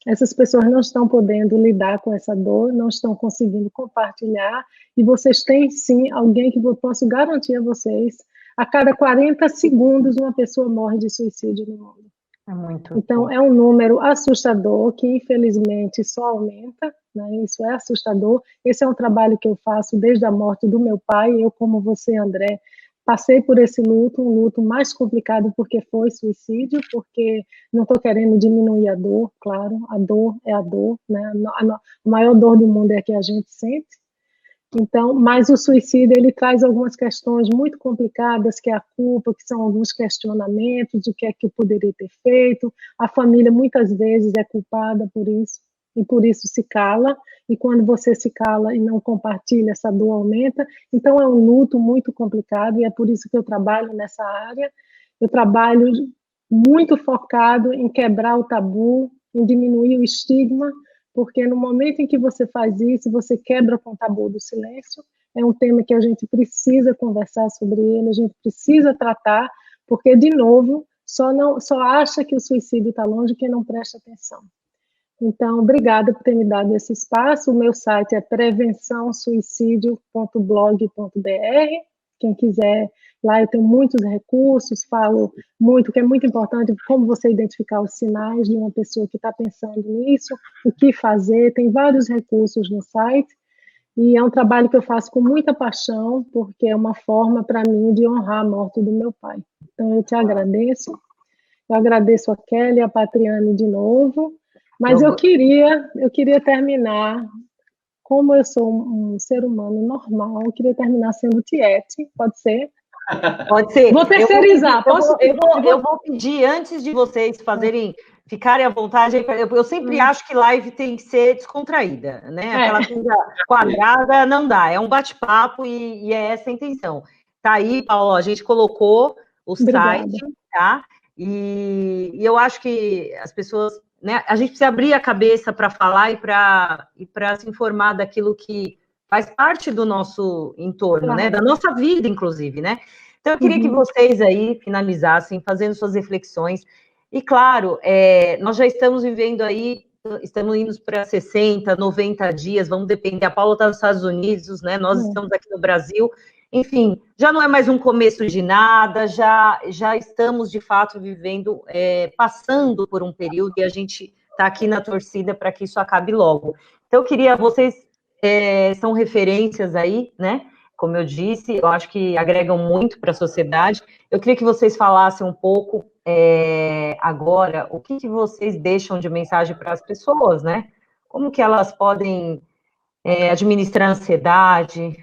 Essas pessoas não estão podendo lidar com essa dor, não estão conseguindo compartilhar, e vocês têm, sim, alguém que eu posso garantir a vocês, a cada 40 segundos uma pessoa morre de suicídio no mundo. É muito. Então, é um número assustador que, infelizmente, só aumenta, né? Isso é assustador. Esse é um trabalho que eu faço desde a morte do meu pai. Eu, como você, André, passei por esse luto, um luto mais complicado porque foi suicídio, porque não estou querendo diminuir a dor, claro, a dor é a dor, né? A maior dor do mundo é a que a gente sente. Então, mas o suicídio ele traz algumas questões muito complicadas, que é a culpa, que são alguns questionamentos, o que é que eu poderia ter feito. A família muitas vezes é culpada por isso e por isso se cala. E quando você se cala e não compartilha, essa dor aumenta. Então é um luto muito complicado e é por isso que eu trabalho nessa área. Eu trabalho muito focado em quebrar o tabu, em diminuir o estigma, porque no momento em que você faz isso, você quebra com o tabu do silêncio. É um tema que a gente precisa conversar sobre ele, a gente precisa tratar, porque, de novo, só acha que o suicídio está longe quem não presta atenção. Então, obrigada por ter me dado esse espaço. O meu site é prevençãosuicidio.blog.br. Quem quiser, lá eu tenho muitos recursos, falo muito, que é muito importante, como você identificar os sinais de uma pessoa que está pensando nisso, o que fazer, tem vários recursos no site, e é um trabalho que eu faço com muita paixão, porque é uma forma para mim de honrar a morte do meu pai. Então, eu te agradeço. Eu agradeço a Kelly e a Patriane de novo, mas eu queria terminar, como eu sou um ser humano normal, eu queria terminar sendo Tiete, pode ser? Pode ser. Vou terceirizar, posso? Eu vou pedir, antes de vocês ficarem à vontade, eu sempre acho que live tem que ser descontraída, né? Aquela coisa quadrada não dá, é um bate-papo e é essa a intenção. Tá aí, Paulo, a gente colocou o site, tá? E eu acho que as pessoas, né? A gente precisa abrir a cabeça para falar e para se informar daquilo que faz parte do nosso entorno, né? Da nossa vida, inclusive, né? Então, eu queria que vocês aí finalizassem fazendo suas reflexões. E, claro, nós já estamos vivendo aí, estamos indo para 60, 90 dias, vamos depender. A Paula está nos Estados Unidos, né? Nós estamos aqui no Brasil. Enfim, já não é mais um começo de nada, já estamos, de fato, vivendo, passando por um período e a gente está aqui na torcida para que isso acabe logo. Então, eu queria, vocês são referências aí, né? Como eu disse, eu acho que agregam muito para a sociedade. Eu queria que vocês falassem um pouco agora o que vocês deixam de mensagem para as pessoas, né? Como que elas podem administrar a ansiedade,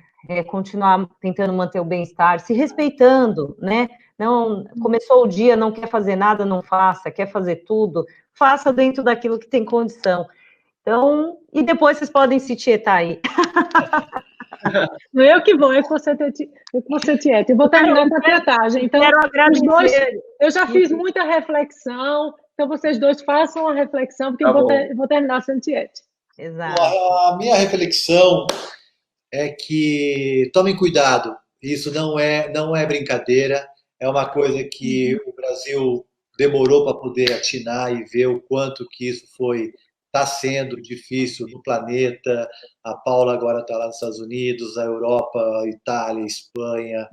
continuar tentando manter o bem-estar, se respeitando, né? Não, começou o dia, não quer fazer nada, não faça, quer fazer tudo, faça dentro daquilo que tem condição. Então, e depois vocês podem se tietar aí. Não, eu que vou, é que você tiete. Eu vou terminar com a tietagem. Então, quero agradecer. Os dois, eu já fiz muita reflexão, então vocês dois façam a reflexão, porque eu vou terminar sendo tiete. Exato. A minha reflexão é que tomem cuidado. Isso não é brincadeira, é uma coisa que o Brasil demorou para poder atinar e ver o quanto que isso está sendo difícil no planeta. A Paula agora está lá nos Estados Unidos, a Europa, a Itália, a Espanha,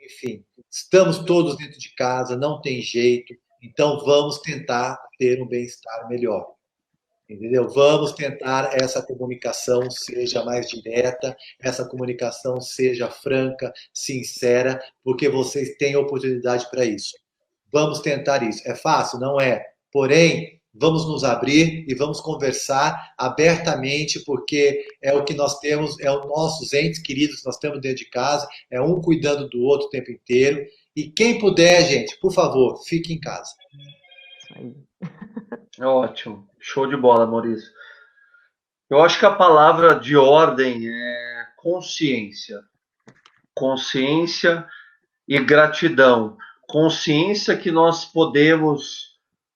enfim. Estamos todos dentro de casa, não tem jeito, então vamos tentar ter um bem-estar melhor. Entendeu? Vamos tentar essa comunicação seja mais direta, essa comunicação seja franca, sincera, porque vocês têm oportunidade para isso. Vamos tentar isso. É fácil? Não é. Porém, vamos nos abrir e vamos conversar abertamente, porque é o que nós temos, é os nossos entes queridos que nós temos dentro de casa, é um cuidando do outro o tempo inteiro. E quem puder, gente, por favor, fique em casa. Ótimo. Show de bola, Maurício. Eu acho que a palavra de ordem é consciência. Consciência e gratidão. Consciência que nós podemos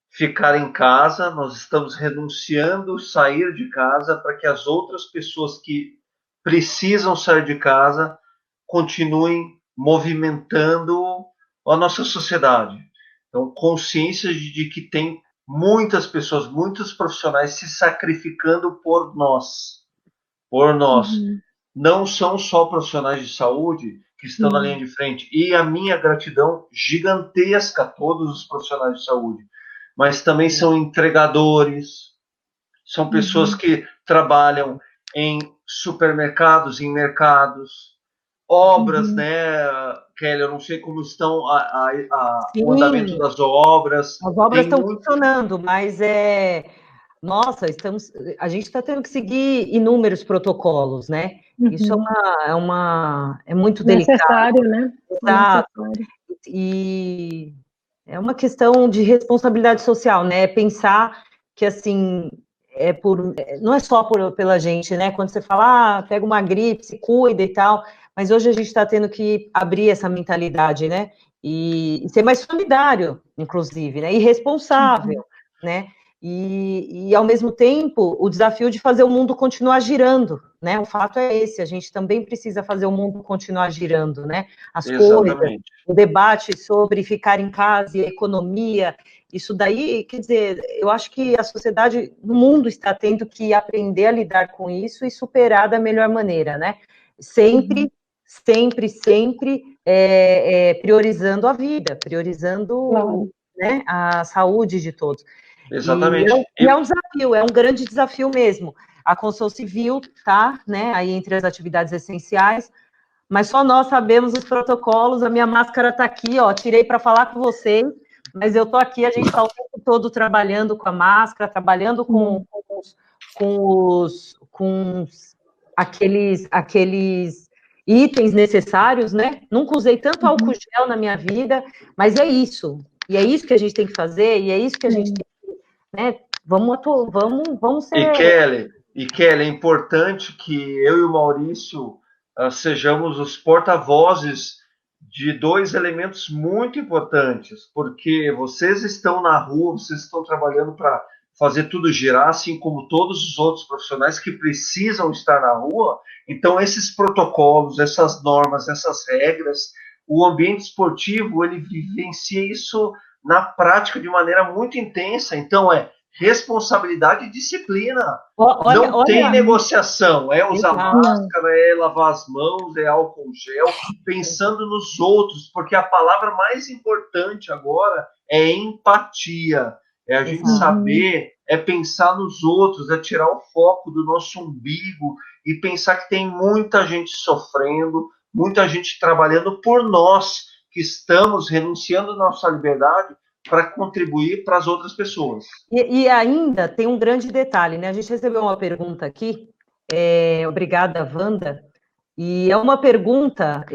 ficar em casa, nós estamos renunciando a sair de casa para que as outras pessoas que precisam sair de casa continuem movimentando a nossa sociedade. Então, consciência de que tem muitas pessoas, muitos profissionais se sacrificando por nós. Por nós. Não são só profissionais de saúde que estão na linha de frente. E a minha gratidão gigantesca a todos os profissionais de saúde. mas também são entregadores, são pessoas que trabalham em supermercados, em mercados, obras, né, Kelly? Eu não sei como estão o andamento das obras. As obras estão funcionando, mas nossa, a gente está tendo que seguir inúmeros protocolos, né? Isso é muito delicado. Necessário, né? Exato. E é uma questão de responsabilidade social, né? Pensar que, assim, não é só pela gente, né? Quando você fala, pega uma gripe, se cuida e tal, mas hoje a gente está tendo que abrir essa mentalidade, né? E ser mais solidário, inclusive, né? E responsável, né? E, ao mesmo tempo, o desafio de fazer o mundo continuar girando, né? O fato é esse, a gente também precisa fazer o mundo continuar girando, né? As coisas, o debate sobre ficar em casa e a economia, isso daí, quer dizer, eu acho que a sociedade, no mundo, está tendo que aprender a lidar com isso e superar da melhor maneira, né? Sempre priorizando a vida, priorizando né, a saúde de todos. Exatamente. E é um desafio, é um grande desafio mesmo. A construção civil está, né, aí entre as atividades essenciais, mas só nós sabemos os protocolos. A minha máscara está aqui, ó, tirei para falar com vocês, mas eu estou aqui, a gente está o tempo todo trabalhando com a máscara, trabalhando com aqueles itens necessários, né? Nunca usei tanto álcool gel na minha vida, mas é isso. E é isso que a gente tem que fazer, e é isso que a gente tem que, né? Vamos ser... E Kelly, é importante que eu e o Maurício sejamos os porta-vozes de dois elementos muito importantes, porque vocês estão na rua, vocês estão trabalhando para fazer tudo girar, assim como todos os outros profissionais que precisam estar na rua. Então, esses protocolos, essas normas, essas regras, o ambiente esportivo, ele vivencia isso na prática de maneira muito intensa. Então, responsabilidade e disciplina. Não tem negociação. É usar máscara, é lavar as mãos, é álcool gel, pensando nos outros, porque a palavra mais importante agora é empatia. É a gente saber, é pensar nos outros, é tirar o foco do nosso umbigo e pensar que tem muita gente sofrendo, muita gente trabalhando por nós, que estamos renunciando à nossa liberdade para contribuir para as outras pessoas. E ainda tem um grande detalhe, né? A gente recebeu uma pergunta aqui, obrigada, Wanda, e é uma pergunta,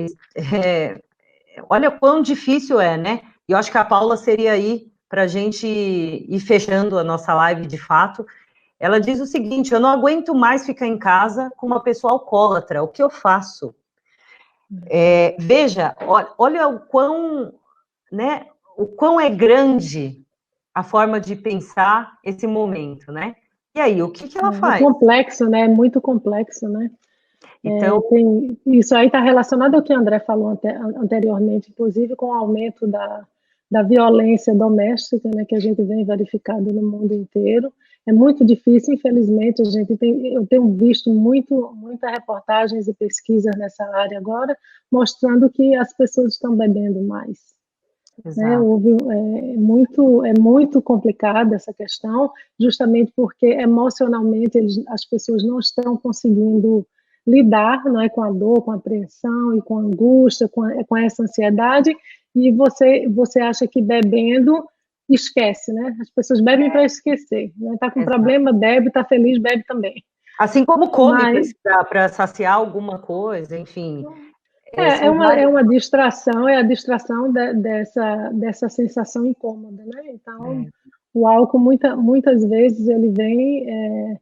olha quão difícil né? E eu acho que a Paula seria aí para a gente ir fechando a nossa live de fato. Ela diz o seguinte: eu não aguento mais ficar em casa com uma pessoa alcoólatra, o que eu faço? Veja, olha o quão, né? O quão é grande a forma de pensar esse momento, né? E aí, o que ela faz? É complexo, né? Muito complexo, né? Então, isso aí está relacionado ao que o André falou anteriormente, inclusive com o aumento da violência doméstica, né, que a gente vem verificando no mundo inteiro. É muito difícil, infelizmente, eu tenho visto muitas reportagens e pesquisas nessa área agora, mostrando que as pessoas estão bebendo mais. É muito complicada essa questão, justamente porque emocionalmente as pessoas não estão conseguindo lidar, não é, com a dor, com a apreensão e com a angústia, com essa ansiedade, e você acha que bebendo esquece, né? As pessoas bebem para esquecer, né? Tá com problema, bebe, tá feliz, bebe também. Assim como come para saciar alguma coisa, enfim. É uma distração, é a distração dessa sensação incômoda, né? Então, o álcool muitas vezes ele vem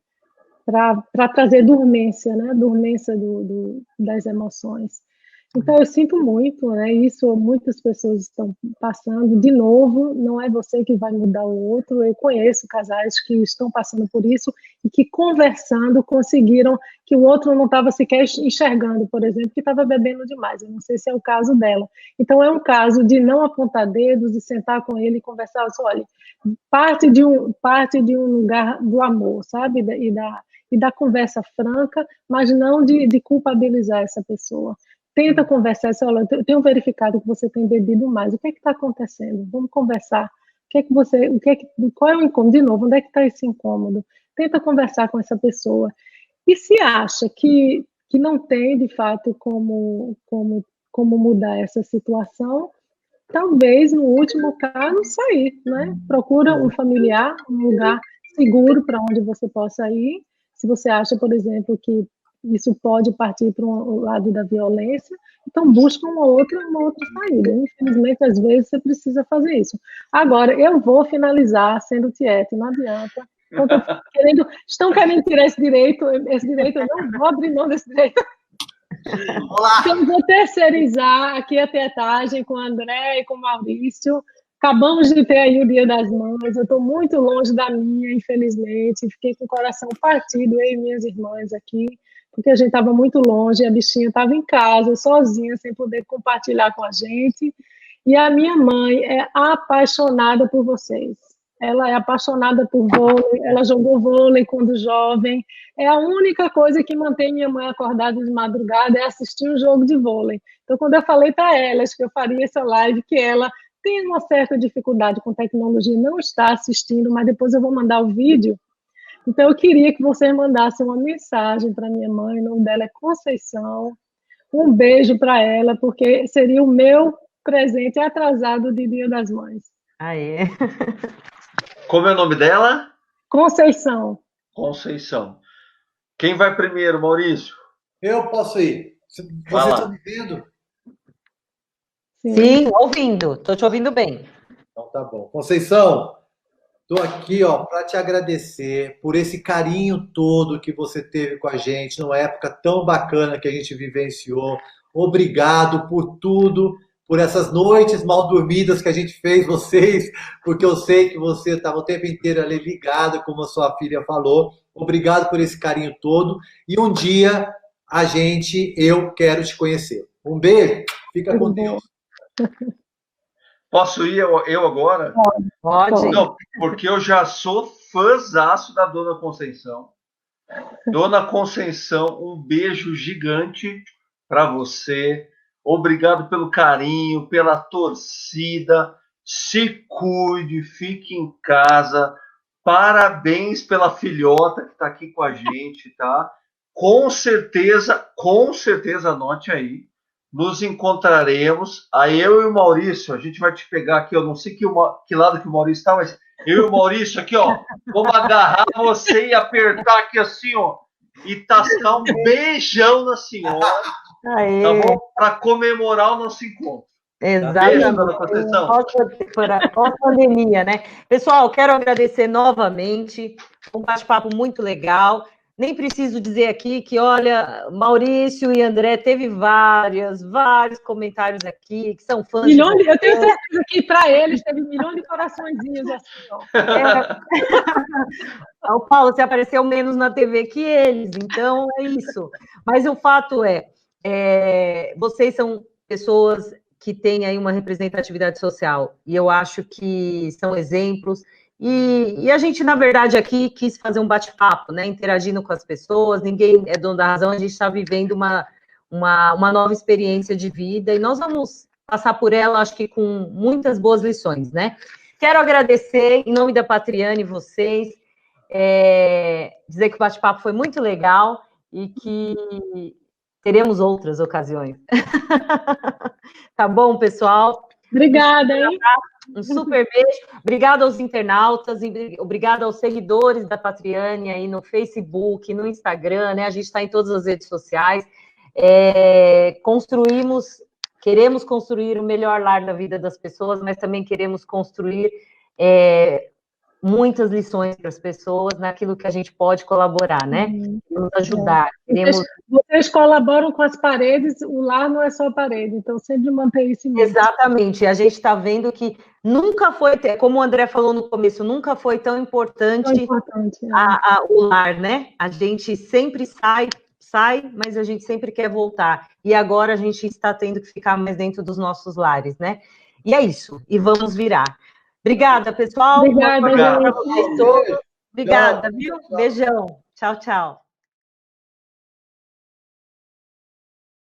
para trazer dormência, né? Dormência das emoções. Então, eu sinto muito, né? Isso muitas pessoas estão passando. De novo, não é você que vai mudar o outro. Eu conheço casais que estão passando por isso e que, conversando, conseguiram que o outro não estava sequer enxergando, por exemplo, que estava bebendo demais. Eu não sei se é o caso dela. Então, é um caso de não apontar dedos, de sentar com ele e conversar. Olha, parte de um lugar do amor, sabe? E da conversa franca, mas não de culpabilizar essa pessoa. Tenta conversar, olha, eu tenho verificado que você tem bebido mais, o que é que está acontecendo? Vamos conversar, o qual é o incômodo? De novo, onde é que está esse incômodo? Tenta conversar com essa pessoa. E se acha que não tem, de fato, como mudar essa situação, talvez, no último caso, sair, né? Procura um familiar, um lugar seguro para onde você possa ir. Se você acha, por exemplo, que isso pode partir para um lado da violência, então busca uma outra saída. Infelizmente, às vezes, você precisa fazer isso. Agora, eu vou finalizar sendo tiete, não adianta. Estão querendo tirar esse direito, eu não vou abrir mão desse direito. Olá. Então, vou terceirizar aqui a tietagem com o André e com o Maurício. Acabamos de ter aí o Dia das Mães, eu estou muito longe da minha, infelizmente. Fiquei com o coração partido, eu e minhas irmãs aqui, porque a gente estava muito longe, a bichinha estava em casa, sozinha, sem poder compartilhar com a gente. E a minha mãe é apaixonada por vocês. Ela é apaixonada por vôlei, ela jogou vôlei quando jovem. É a única coisa que mantém minha mãe acordada de madrugada é assistir um jogo de vôlei. Então, quando eu falei para elas que eu faria essa live, que ela tem uma certa dificuldade com tecnologia, não está assistindo, mas depois eu vou mandar o vídeo. Então, eu queria que vocês mandassem uma mensagem para minha mãe, o nome dela é Conceição. Um beijo para ela, porque seria o meu presente atrasado de Dia das Mães. Aê. Como é o nome dela? Conceição. Conceição. Quem vai primeiro, Maurício? Eu posso ir. Vocês estão me vendo? Sim, ouvindo. Estou te ouvindo bem. Então tá bom. Conceição, estou aqui para te agradecer por esse carinho todo que você teve com a gente numa época tão bacana que a gente vivenciou. Obrigado por tudo, por essas noites mal dormidas que a gente fez vocês, porque eu sei que você estava o tempo inteiro ali ligado, como a sua filha falou. Obrigado por esse carinho todo. E um dia eu quero te conhecer. Um beijo, fica com Deus. Posso ir eu agora? Pode. Não, porque eu já sou fãzaço da Dona Conceição. Dona Conceição, um beijo gigante para você. Obrigado pelo carinho, pela torcida. Se cuide, fique em casa. Parabéns pela filhota que está aqui com a gente, tá? Com certeza, anote aí. Nos encontraremos. Aí eu e o Maurício, a gente vai te pegar aqui, eu não sei que lado que o Maurício está, mas eu e o Maurício aqui, ó, vamos agarrar você e apertar aqui assim, ó, e tascar um beijão na senhora. Aê. Tá bom? Para comemorar o nosso encontro. Exatamente. Pós-pandemia, né? Pessoal, quero agradecer novamente. Um bate-papo muito legal. Nem preciso dizer aqui que, olha, Maurício e André teve vários comentários aqui, que são fãs. Eu tenho certeza que para eles teve milhões de coraçõezinhos assim, ó. O Paulo, você apareceu menos na TV que eles, então é isso. Mas o fato vocês são pessoas que têm aí uma representatividade social, e eu acho que são exemplos. E a gente, na verdade, aqui quis fazer um bate-papo, né? Interagindo com as pessoas, ninguém é dono da razão, a gente está vivendo uma nova experiência de vida, e nós vamos passar por ela, acho que com muitas boas lições, né? Quero agradecer, em nome da Patriane, vocês, dizer que o bate-papo foi muito legal e que teremos outras ocasiões. Tá bom, pessoal? Obrigada, hein? Um super beijo. Obrigada aos internautas, obrigada aos seguidores da Patriane aí no Facebook, no Instagram, né? A gente está em todas as redes sociais. Queremos construir o melhor lar da vida das pessoas, mas também queremos construir muitas lições para as pessoas naquilo que a gente pode colaborar, né? Nos ajudar. Vocês colaboram com as paredes, o lar não é só parede, então sempre manter isso em mente. Exatamente, a gente está vendo que nunca foi, como o André falou no começo, nunca foi tão importante, o lar, né? A gente sempre sai, mas a gente sempre quer voltar. E agora a gente está tendo que ficar mais dentro dos nossos lares, né? E é isso, e vamos virar. Obrigada, pessoal. Obrigada, para vocês todos. Obrigada, viu? Beijão. Tchau, tchau.